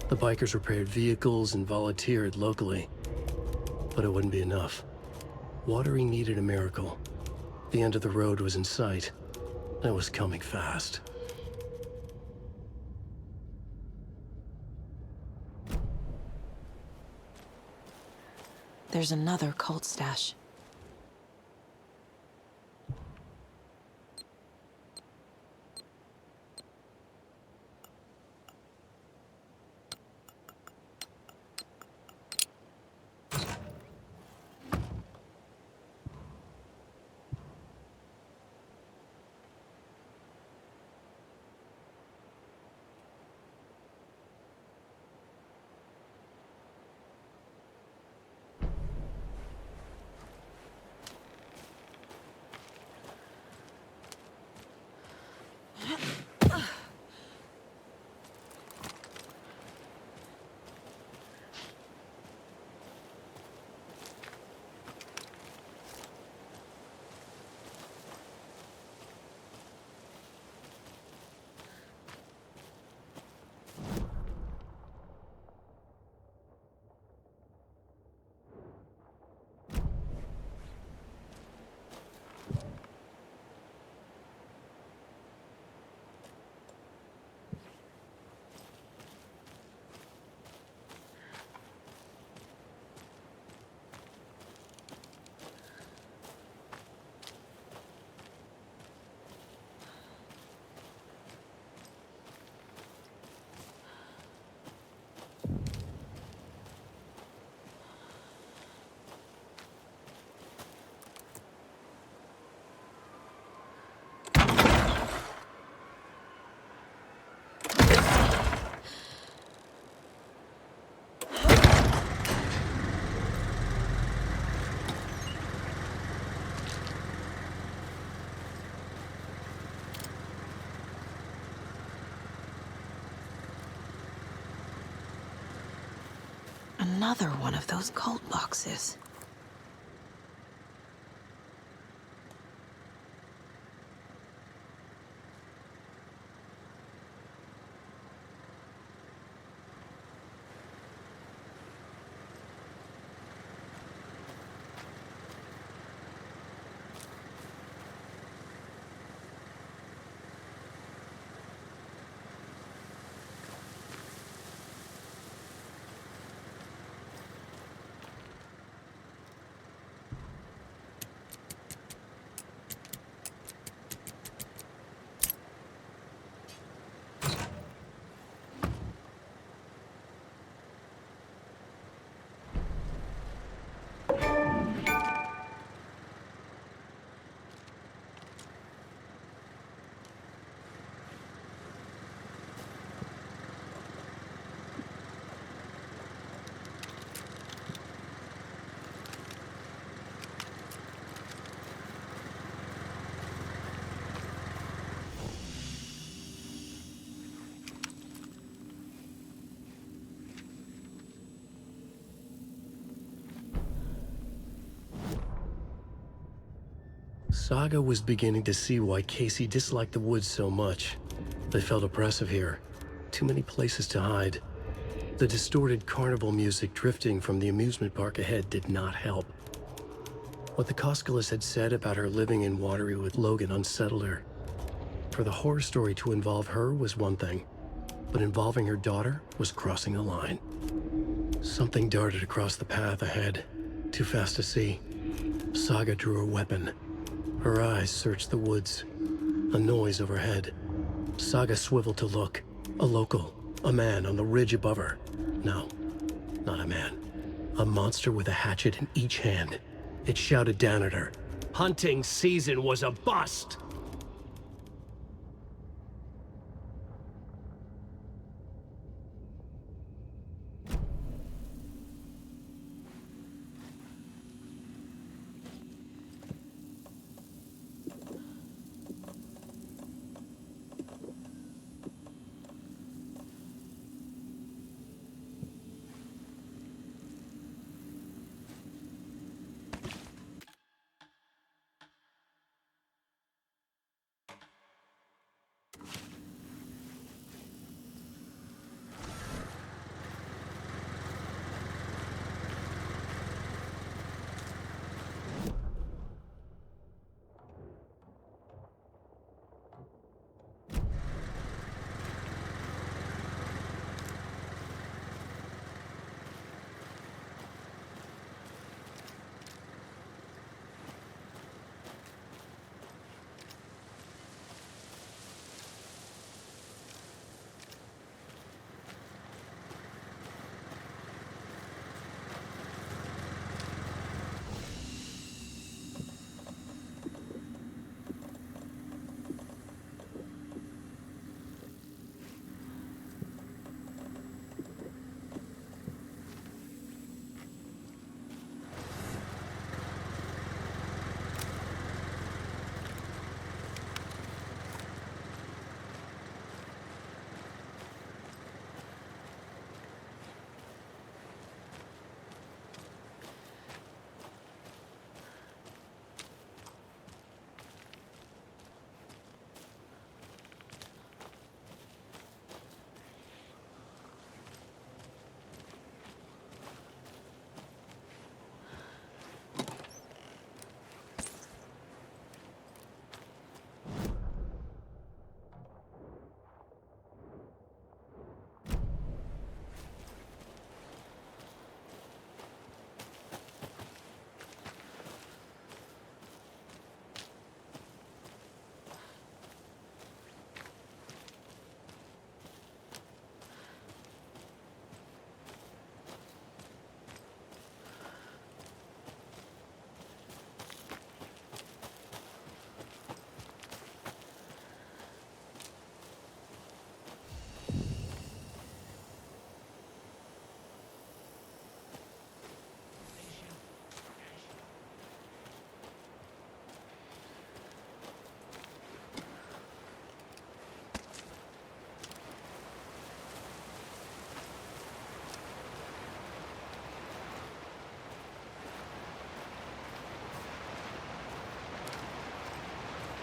The bikers repaired vehicles and volunteered locally. But it wouldn't be enough. Watery needed a miracle. The end of the road was in sight, and it was coming fast. There's another cult stash. Another one of those cult boxes. Saga was beginning to see why Casey disliked the woods so much. They felt oppressive here. Too many places to hide. The distorted carnival music drifting from the amusement park ahead did not help. What the Koskelas had said about her living in Watery with Logan unsettled her. For the horror story to involve her was one thing, but involving her daughter was crossing a line. Something darted across the path ahead, too fast to see. Saga drew her weapon. Her eyes searched the woods. A noise overhead. Saga swiveled to look. A local. A man on the ridge above her. No, not a man. A monster with a hatchet in each hand. It shouted down at her. Hunting season was a bust!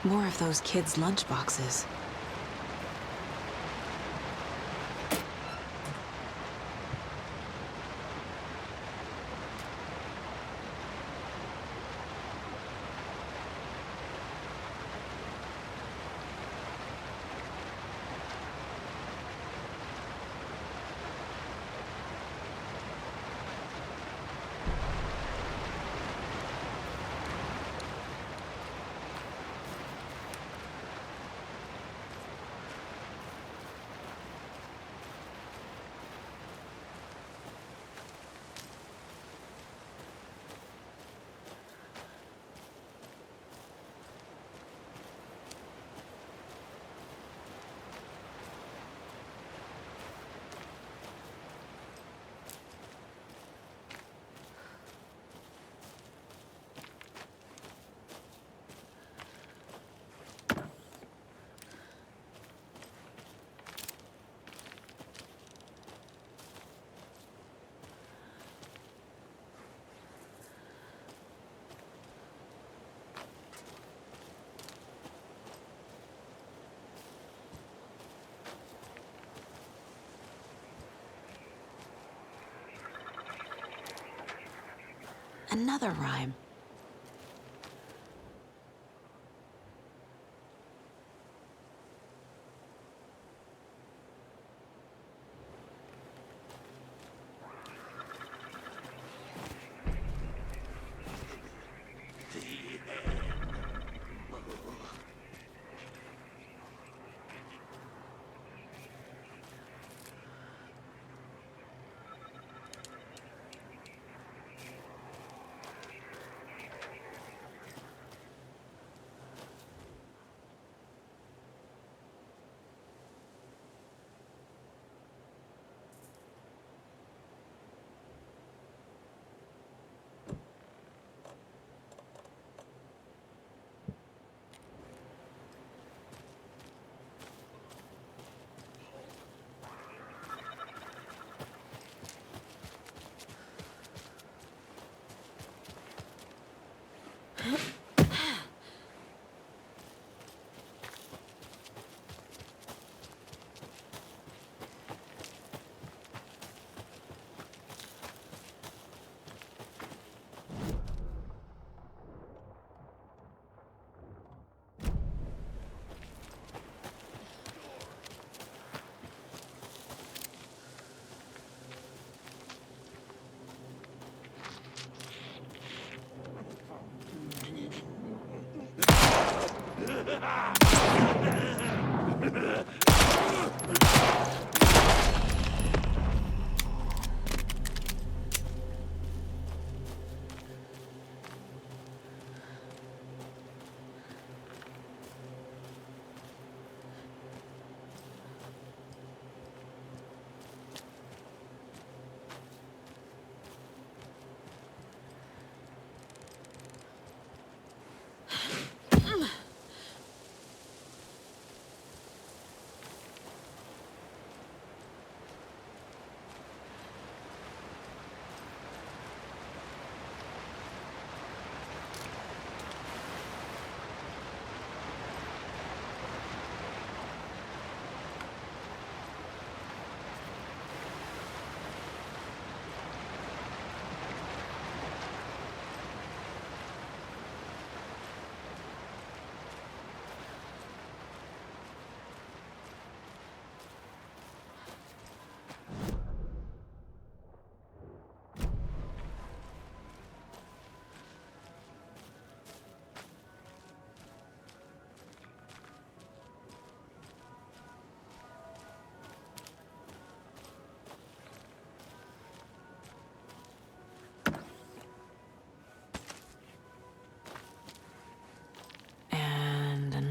More of those kids' lunchboxes. Another rhyme.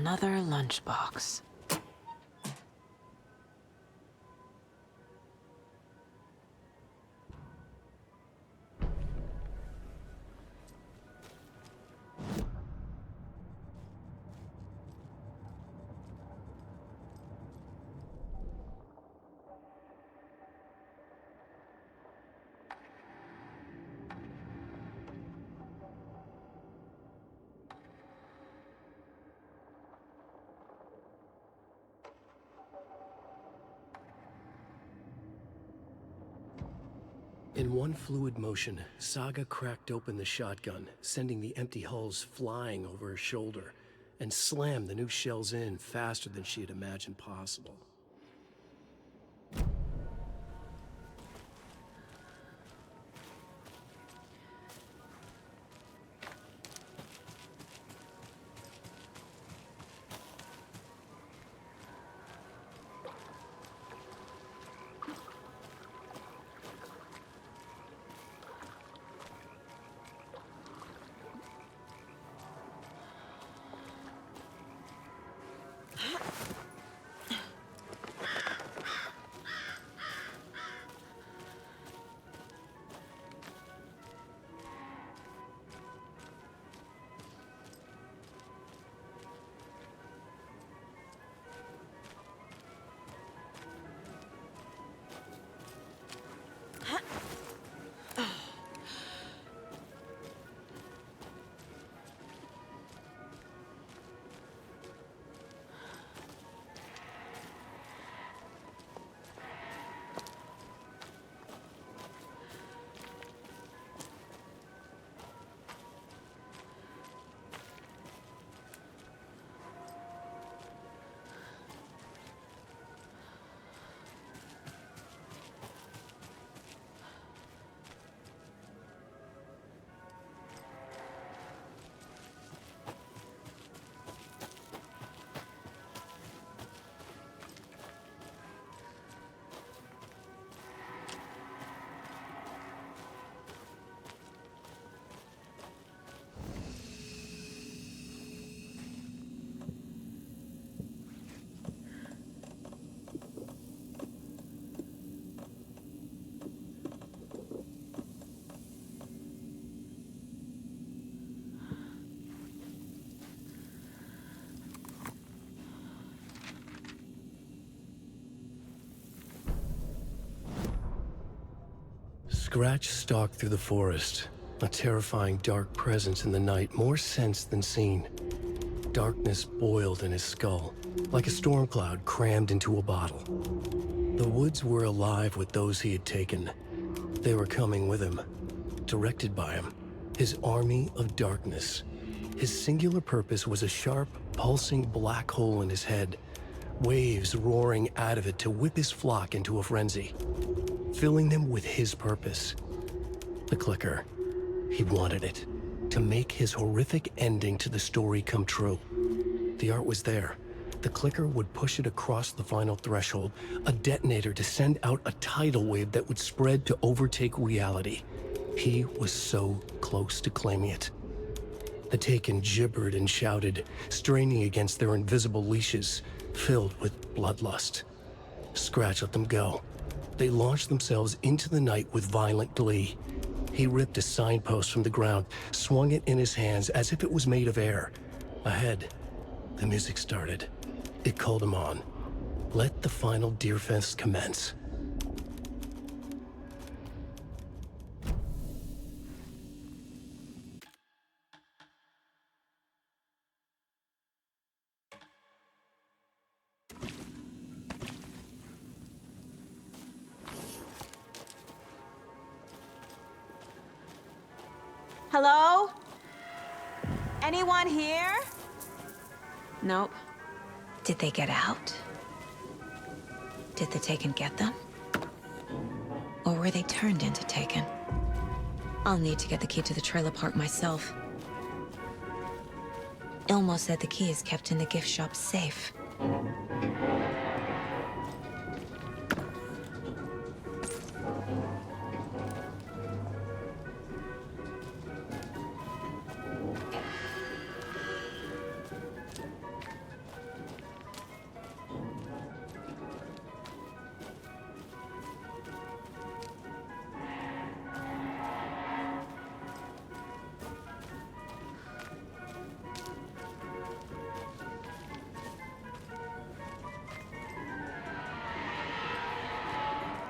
Another lunchbox. In one fluid motion, Saga cracked open the shotgun, sending the empty hulls flying over her shoulder, and slammed the new shells in faster than she had imagined possible. Scratch stalked through the forest, A terrifying dark presence in the night, more sensed than seen. Darkness boiled in his skull, like a storm cloud crammed into a bottle. The woods were alive with those he had taken. They were coming with him, directed by him. His army of darkness. His singular purpose was a sharp, pulsing black hole in his head, waves roaring out of it to whip his flock into a frenzy, filling them with his purpose. The clicker. He wanted it, to make his horrific ending to the story come true. The art was there. The clicker would push it across the final threshold, a detonator to send out a tidal wave that would spread to overtake reality. He was so close to claiming it. The Taken gibbered and shouted, straining against their invisible leashes, filled with bloodlust. Scratch let them go. They launched themselves into the night with violent glee. He ripped a signpost from the ground, swung it in his hands as if it was made of air. Ahead, the music started. It called him on. Let the final Deerfest commence. Hello? Anyone here? Nope. Did they get out? Did the Taken get them? Or were they turned into Taken? I'll need to get the key to the trailer park myself. Ilmo said the key is kept in the gift shop safe.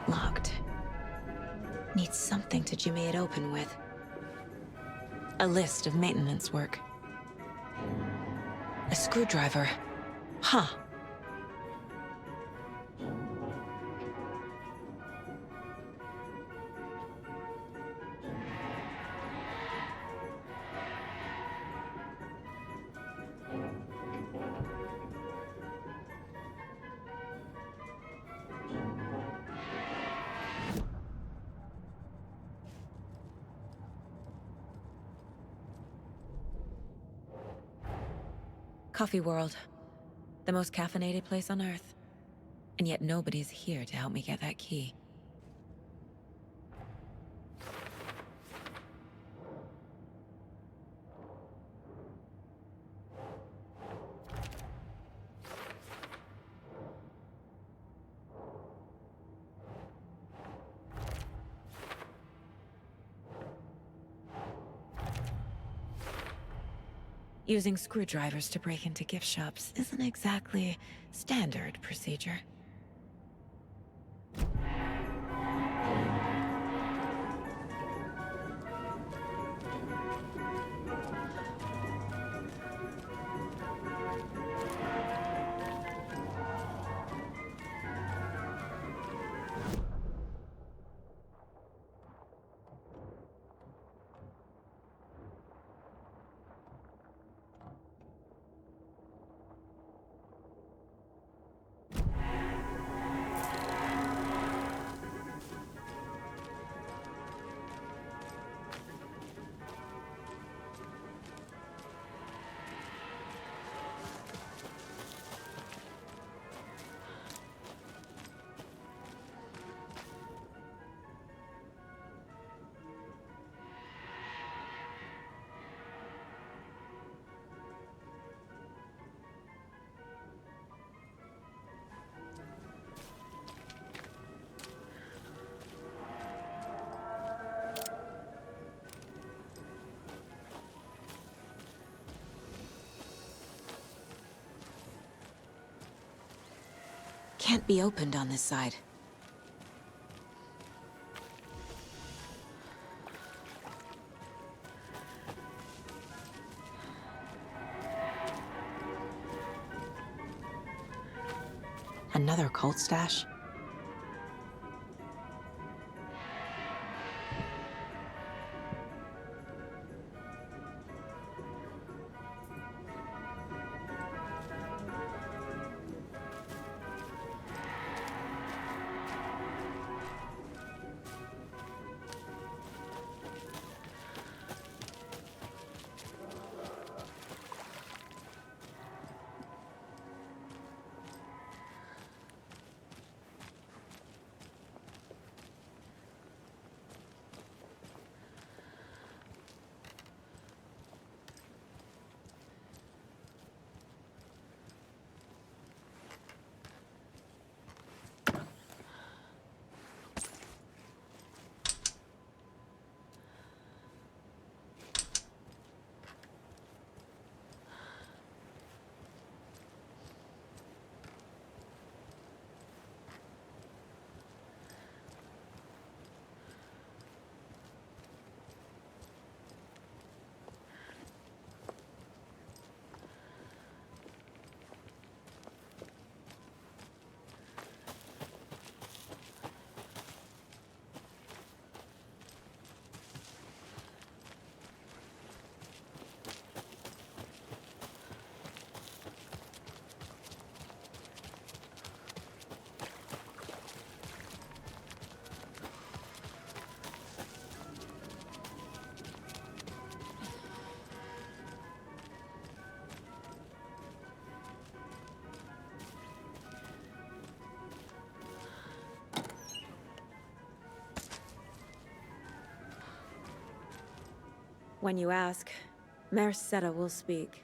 Locked. Needs something to jimmy it open with. A list of maintenance work. A screwdriver. Huh. Coffee World. The most caffeinated place on Earth. And yet nobody's here to help me get that key. Using screwdrivers to break into gift shops isn't exactly standard procedure. Can't be opened on this side. Another cult stash? When you ask, Mayor Seta will speak.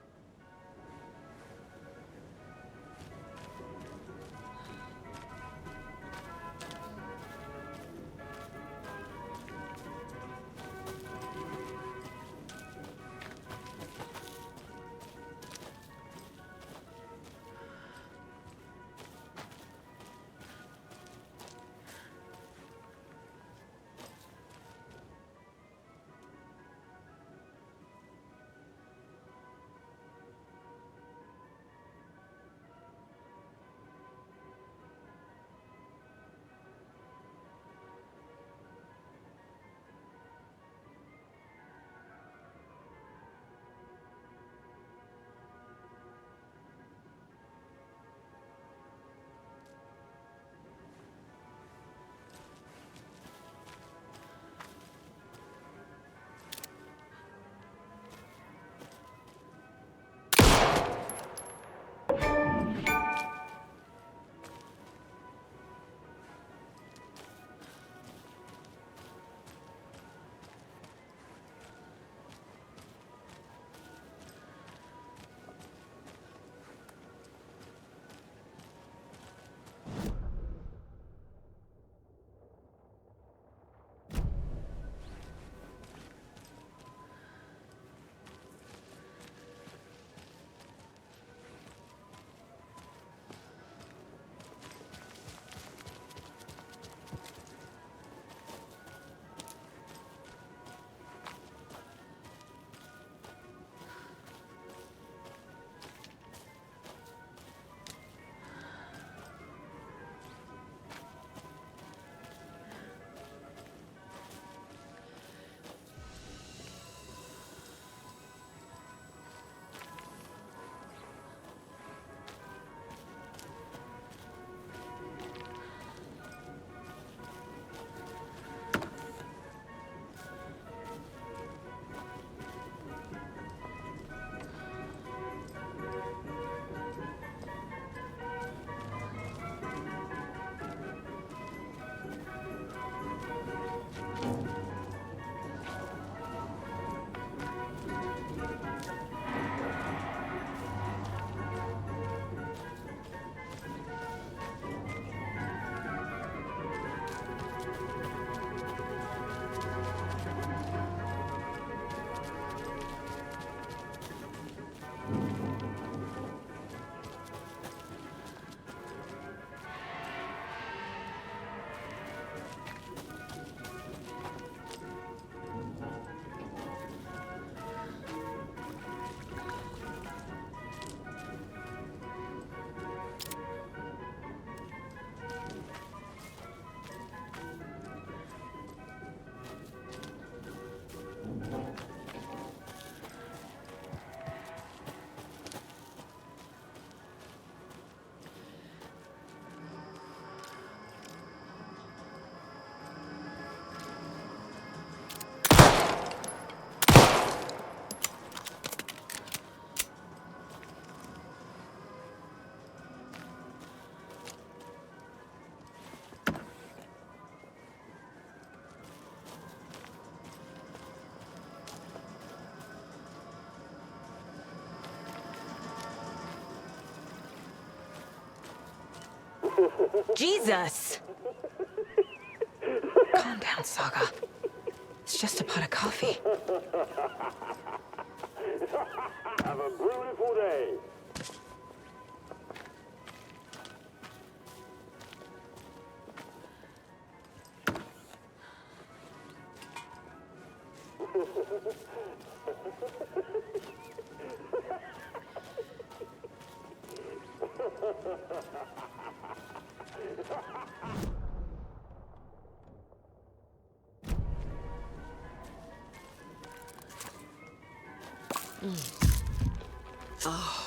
Jesus! Calm down, Saga. It's just a pot of coffee. Have a beautiful day. Oh.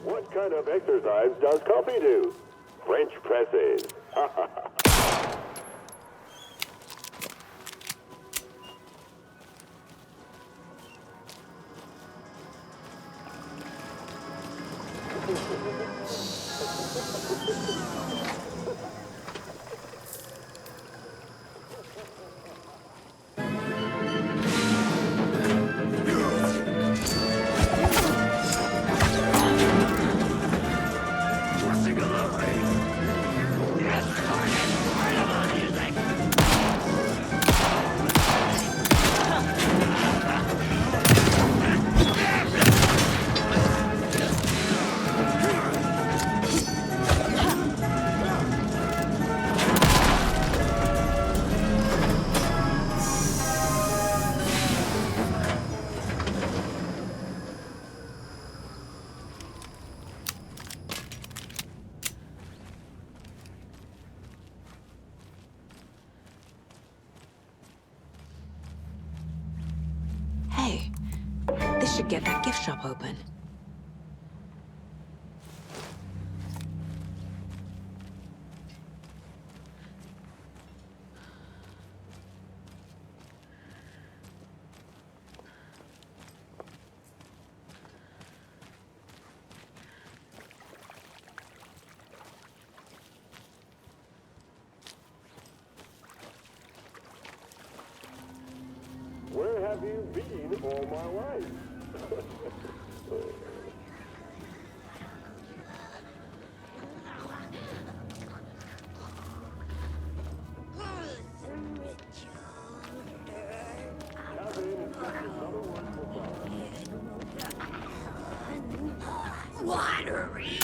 What kind of exercise does coffee do? French presses. Hey, this should get that gift shop open. Where have you been all my life? Watery.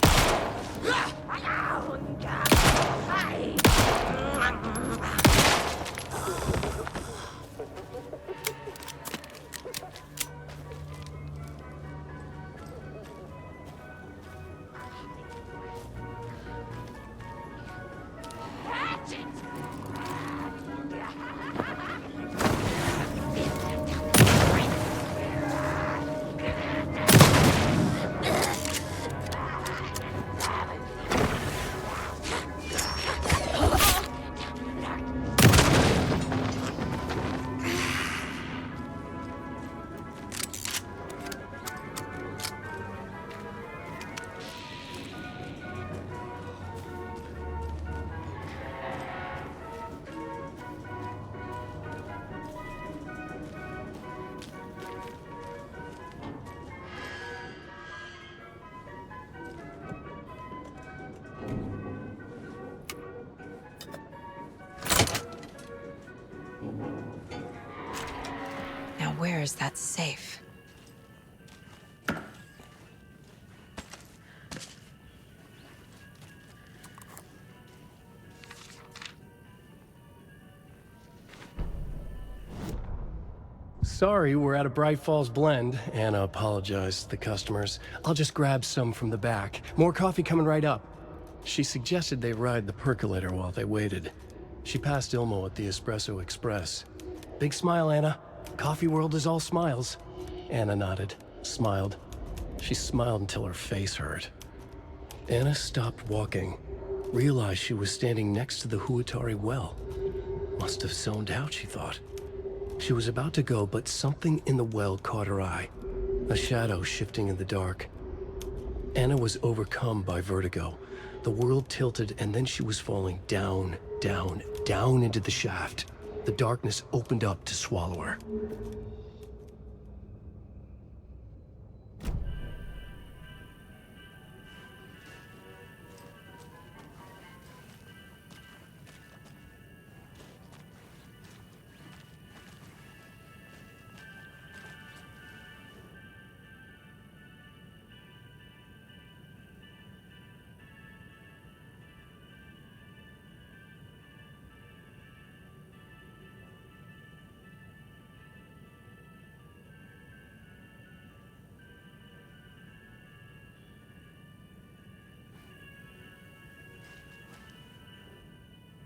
Where's that safe? Sorry, we're at a Bright Falls blend. Anna apologized to the customers. I'll just grab some from the back. More coffee coming right up. She suggested they ride the percolator while they waited. She passed Ilmo at the Espresso Express. Big smile, Anna. Coffee world is all smiles. Anna nodded, smiled. She smiled until her face hurt. Anna stopped walking, realized she was standing next to the Huatari well. Must have zoned out, she thought. She was about to go, but something in the well caught her eye. A shadow shifting in the dark. Anna was overcome by vertigo. The world tilted, and then she was falling down, down, down into the shaft. The darkness opened up to swallow her.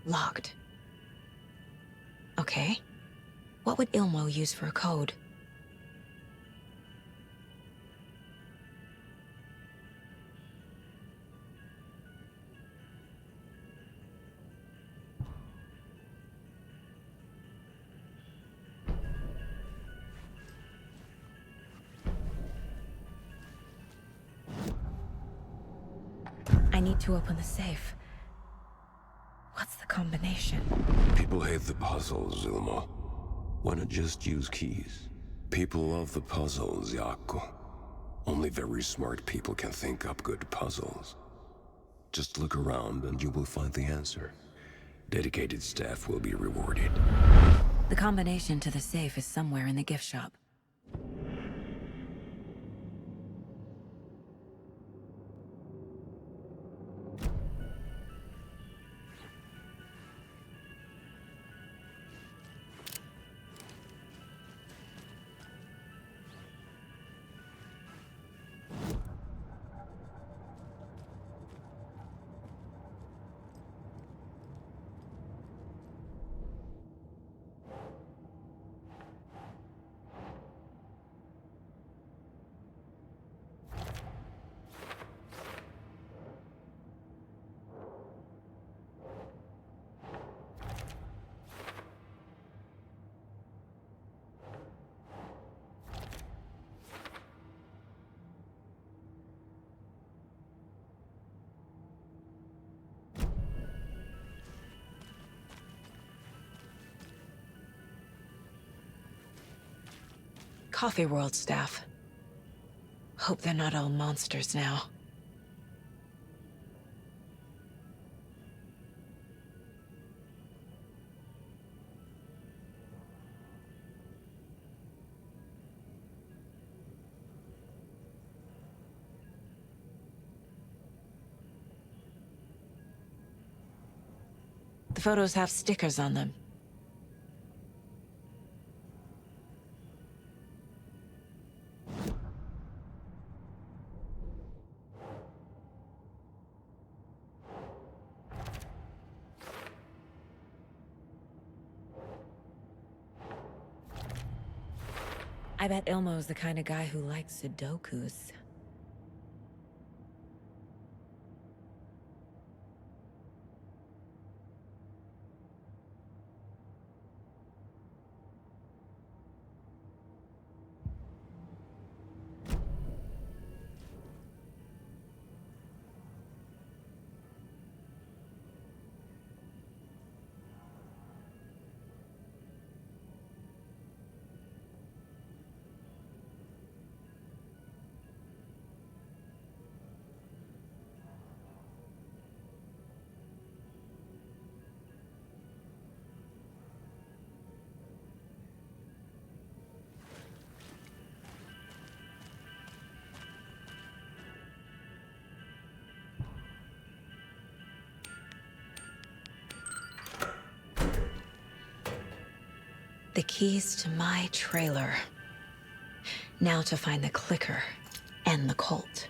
Locked. Okay. What would Ilmo use for a code? I need to open the safe. What's the combination? People hate the puzzles, Ilmo. Why not just use keys? People love the puzzles, Jaakko. Only very smart people can think up good puzzles. Just look around and you will find the answer. Dedicated staff will be rewarded. The combination to the safe is somewhere in the gift shop. Coffee World staff. Hope they're not all monsters now. The photos have stickers on them. I bet Ilmo's the kind of guy who likes Sudokus. the keys to my trailer. Now to find the clicker and the Colt.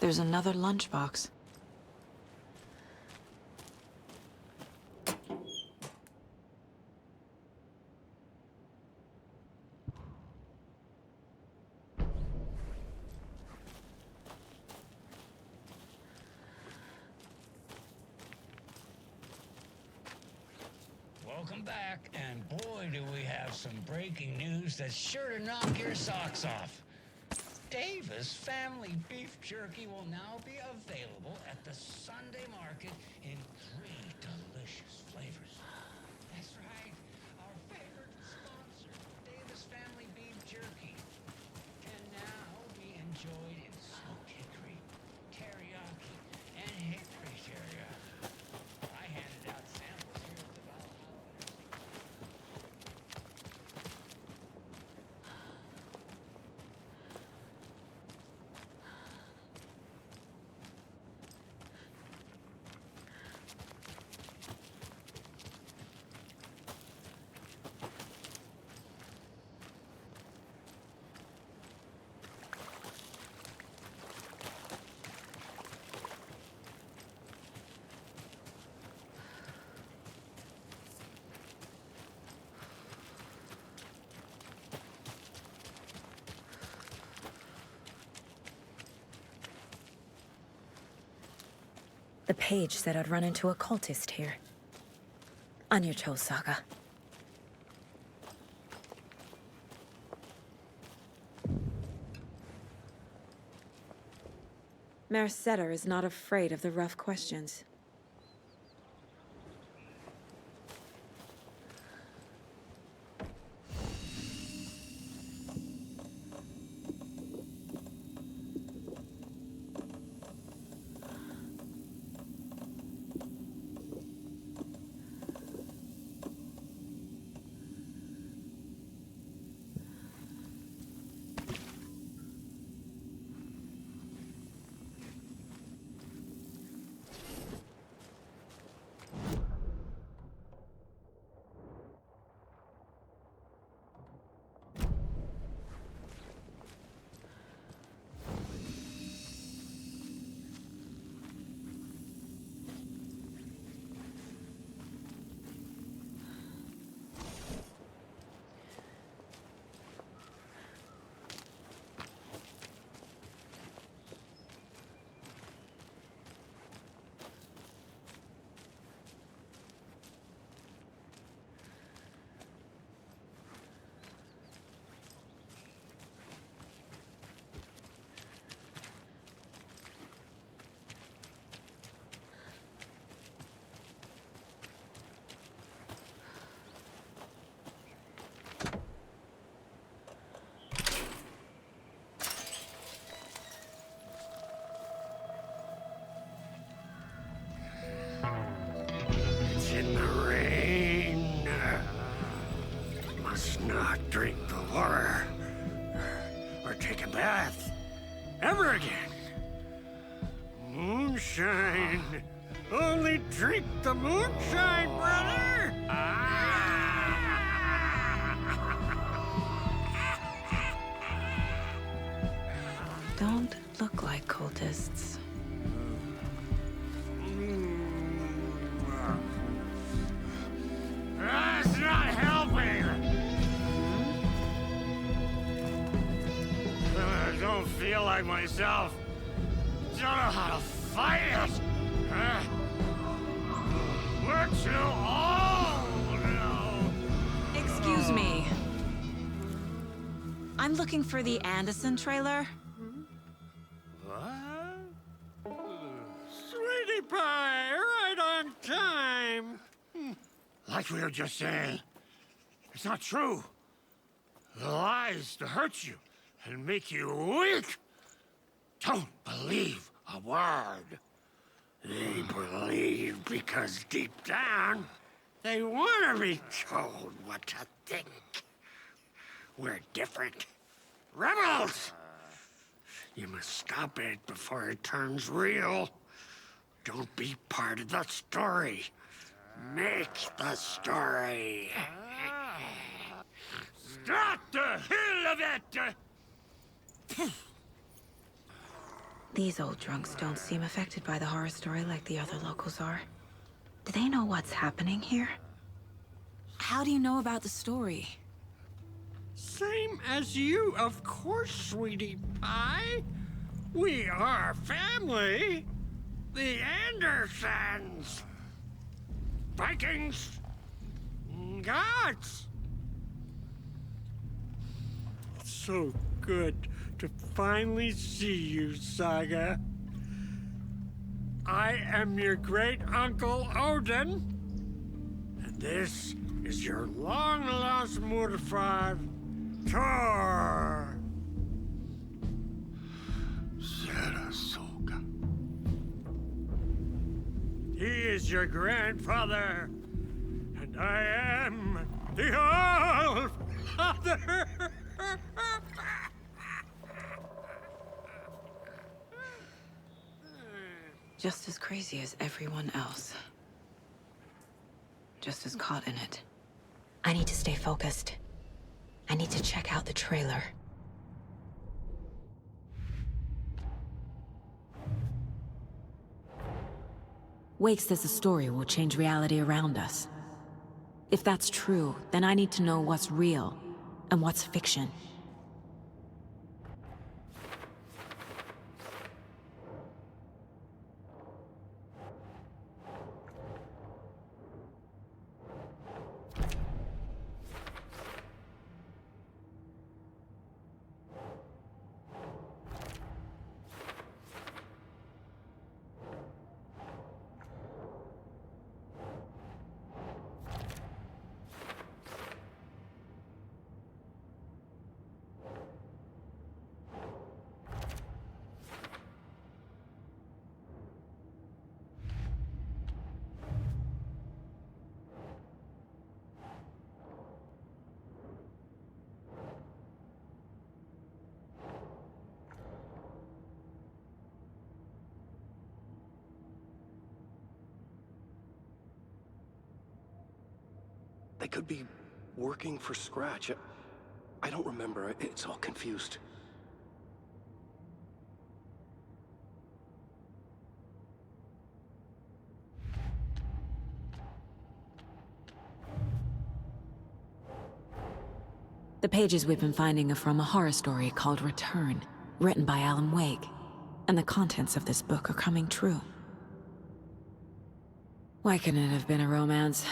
There's another lunchbox. Welcome back, and boy, do we have some breaking news that's sure to knock your socks off. Davis family beef jerky will now be available at the Sunday market in 3 delicious flavors. That's right, our favorite sponsor, Davis family beef jerky, can now be enjoyed in smoked hickory, teriyaki, and hickory teriyaki. I handed out samples here at the Valhalla. The page said I'd run into a cultist here. On your Cho saga. Mayor Setter is not afraid of the rough questions. It's in the rain. Must not drink the water or take a bath ever again. Moonshine. Only drink the moonshine, brother. Don't look like cultists. That's not helping. I don't feel like myself. Don't know how to fight it. We're too old now. Excuse me. I'm looking for the Anderson trailer. What? Sweetie pie, right on time. Like we were just saying, it's not true. The lies to hurt you and make you weak. Don't believe a word. They believe because deep down, they want to be told what to think. We're different. Rebels! You must stop it before it turns real. Don't be part of the story. Make the story. Stop the hell of it! These old drunks don't seem affected by the horror story like the other locals are. Do they know what's happening here? How do you know about the story? Same as you, of course, sweetie pie. We are family. The Andersons. Vikings. Gods. It's so good to finally see you, Saga. I am your great uncle Odin, and this is your long lost Murfar, Thor. Sarasota. He is your grandfather, and I am the All-Father. Just as crazy as everyone else. Just as caught in it. I need to stay focused. I need to check out the trailer. Wake says the story will change reality around us. If that's true, then I need to know what's real and what's fiction. They could be working for Scratch. I don't remember. It's all confused. The pages we've been finding are from a horror story called Return, written by Alan Wake. And the contents of this book are coming true. Why couldn't it have been a romance?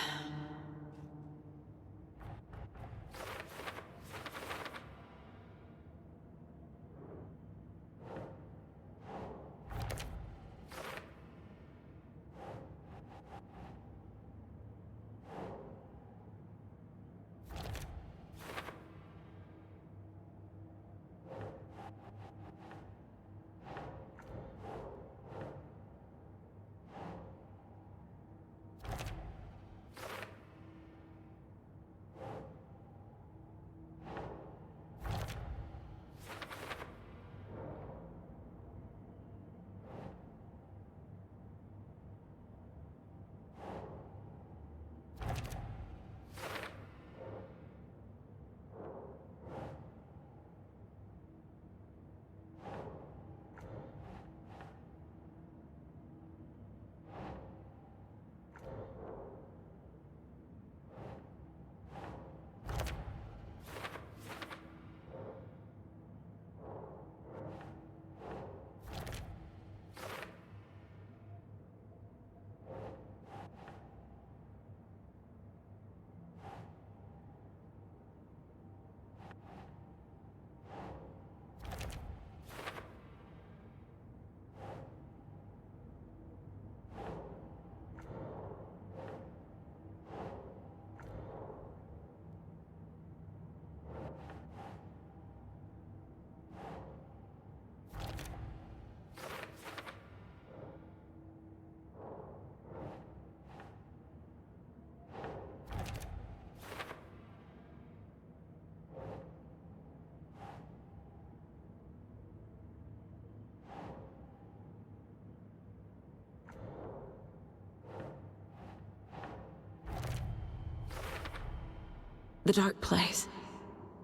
The Dark Place.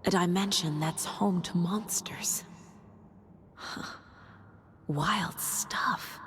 A dimension that's home to monsters. Huh. Wild stuff.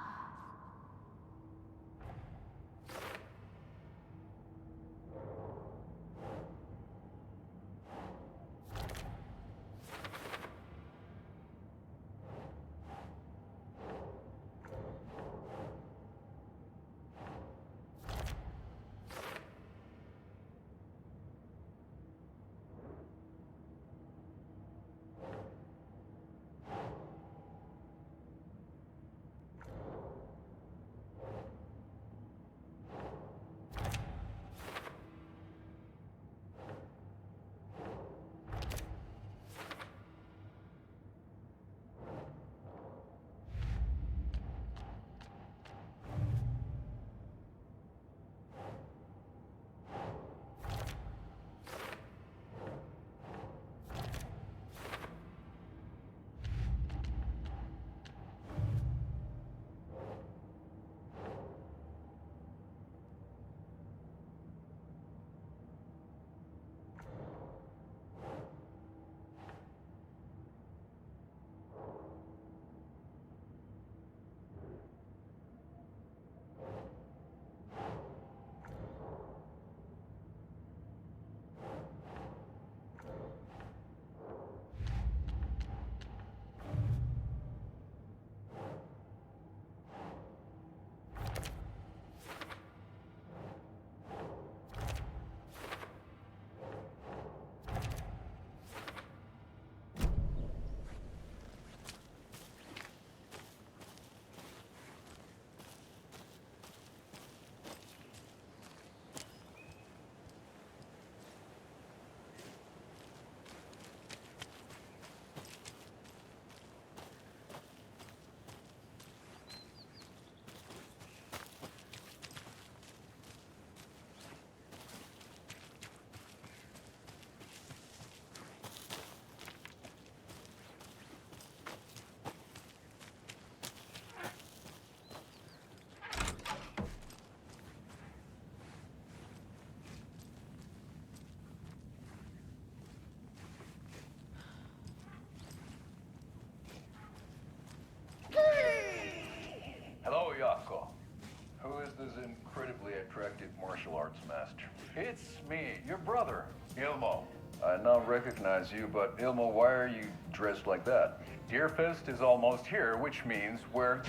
martial arts master. It's me, your brother, Ilmo. I now recognize you, but Ilmo, why are you dressed like that? Deerfest is almost here, which means we're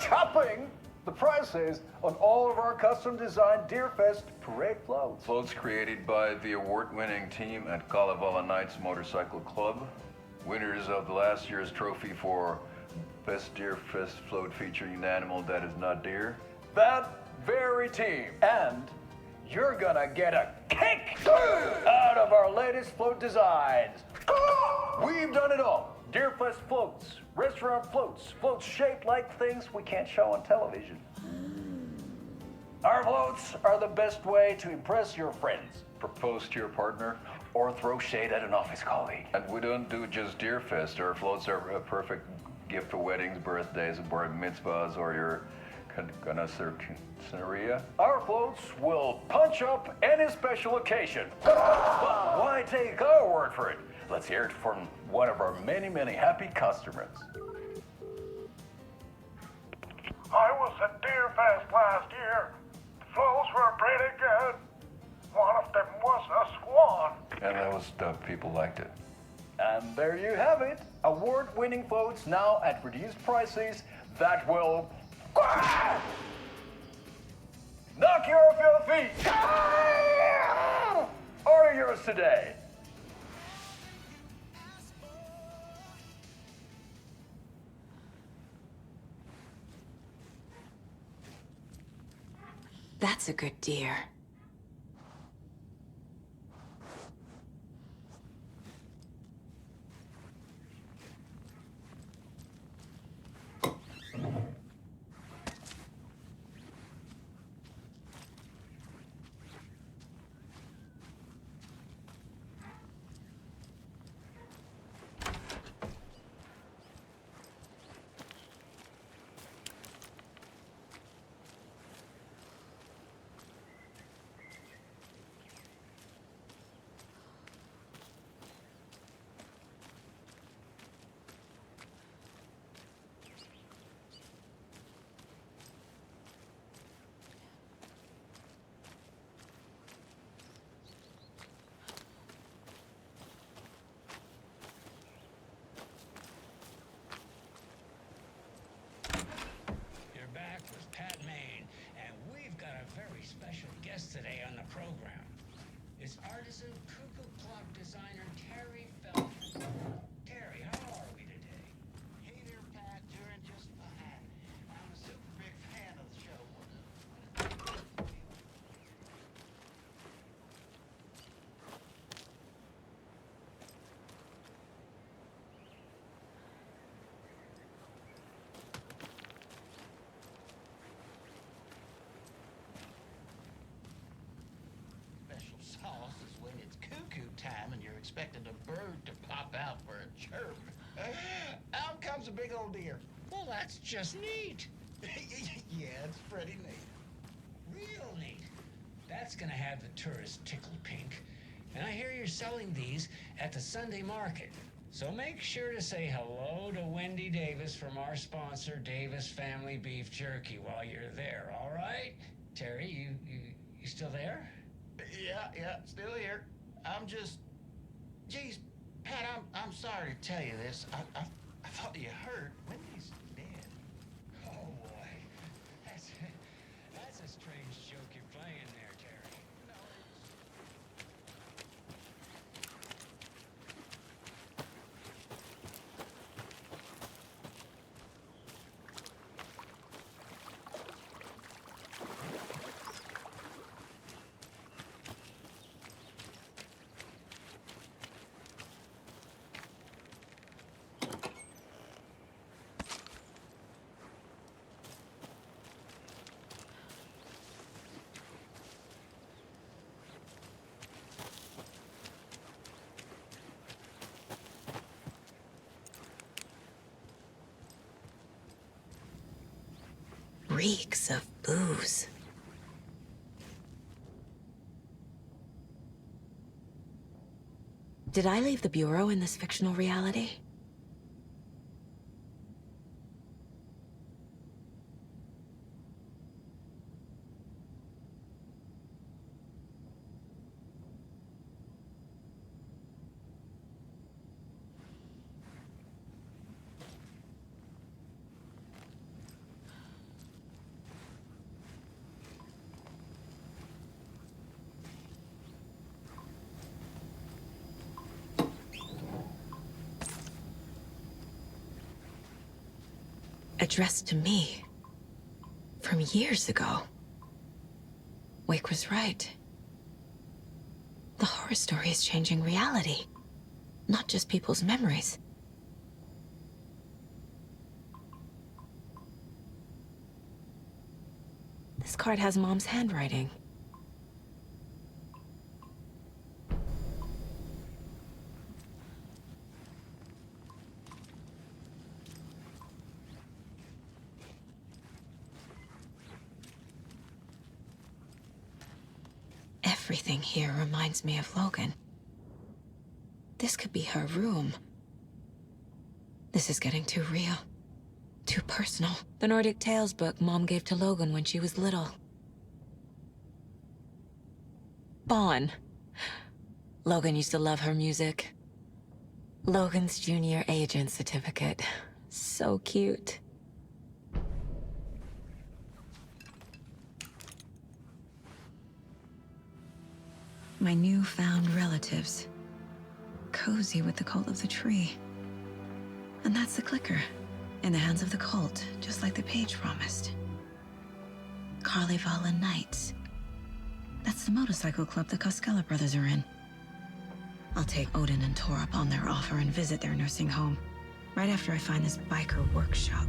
chopping the prices on all of our custom-designed Deerfest parade floats. Floats created by the award-winning team at Kalevala Knights Motorcycle Club, winners of the last year's trophy for Best Deerfest float featuring an animal that is not deer. That very team. And you're gonna get a kick out of our latest float designs. We've done it all. Deerfest floats, restaurant floats, floats shaped like things we can't show on television. Our floats are the best way to impress your friends, propose to your partner, or throw shade at an office colleague. And we don't do just Deerfest. Our floats are a perfect gift for weddings, birthdays, bar mitzvahs, or your scenario. Our floats will punch up any special occasion. But why take our word for it? Let's hear it from one of our many, many happy customers. I was at Deerfest last year. The floats were pretty good. One of them was a swan. And that was dope. People liked it. And there you have it. Award-winning floats now at reduced prices that will knock you off your feet. Order yours today. That's a good deer. Today on the program is artisan cuckoo clock designer Terry Feldman. Terry, how are we today? Hey there, Pat. Doing just fine. I'm a super big fan of the show. Sauce is when it's cuckoo time and you're expecting a bird to pop out for a chirp. Out comes a big old deer. Well, that's just neat. Yeah, it's pretty neat. Real neat. That's gonna have the tourists tickled pink. And I hear you're selling these at the Sunday market. So make sure to say hello to Wendy Davis from our sponsor, Davis Family Beef Jerky, while you're there, all right? Terry, you still there? Yeah, still here. I'm just... Geez, Pat, I'm sorry to tell you this. I thought you heard. Wendy's dead. Oh, boy. That's a strange joke you're playing there, Terry. Reeks of booze. Did I leave the Bureau in this fictional reality? addressed to me. From years ago. Wake was right. The horror story is changing reality. Not just people's memories. This card has Mom's handwriting. Everything here reminds me of Logan. This could be her room. This is getting too real. Too personal. The Nordic Tales book Mom gave to Logan when she was little. Bon. Logan used to love her music. Logan's junior agent certificate. So cute. My newfound relatives. Cozy with the cult of the tree. And that's the clicker. In the hands of the cult, just like the page promised. Carlyvala Knights. That's the motorcycle club the Koskela brothers are in. I'll take Odin and Tor up on their offer and visit their nursing home. Right after I find this biker workshop.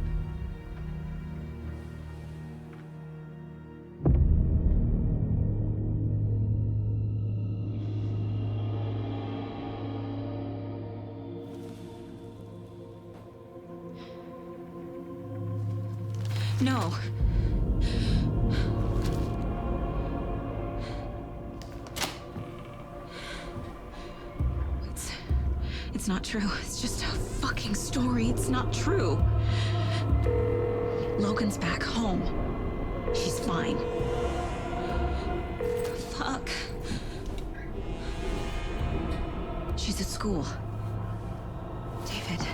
No. It's not true. It's just a fucking story. It's not true. Logan's back home. She's fine. Fuck. She's at school. David.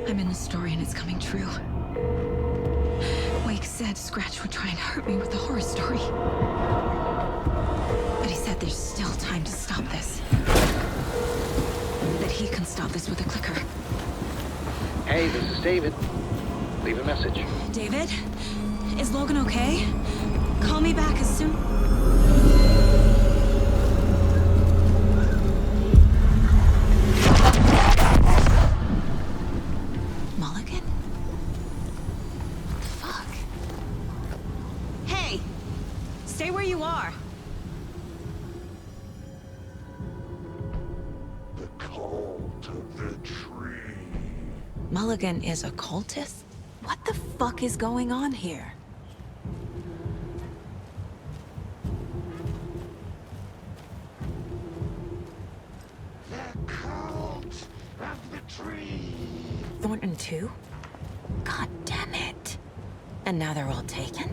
I'm in the story and it's coming true. Wake said Scratch would try and hurt me with the horror story. But he said there's still time to stop this. That he can stop this with a clicker. Hey, this is David. Leave a message. David? Is Logan okay? Call me back as soon... Mulligan? Fuck. Hey! Stay where you are. The cult of the tree. Mulligan is a cultist? What the fuck is going on here? The cult of the tree. Thornton too? God damn it. And now they're all taken?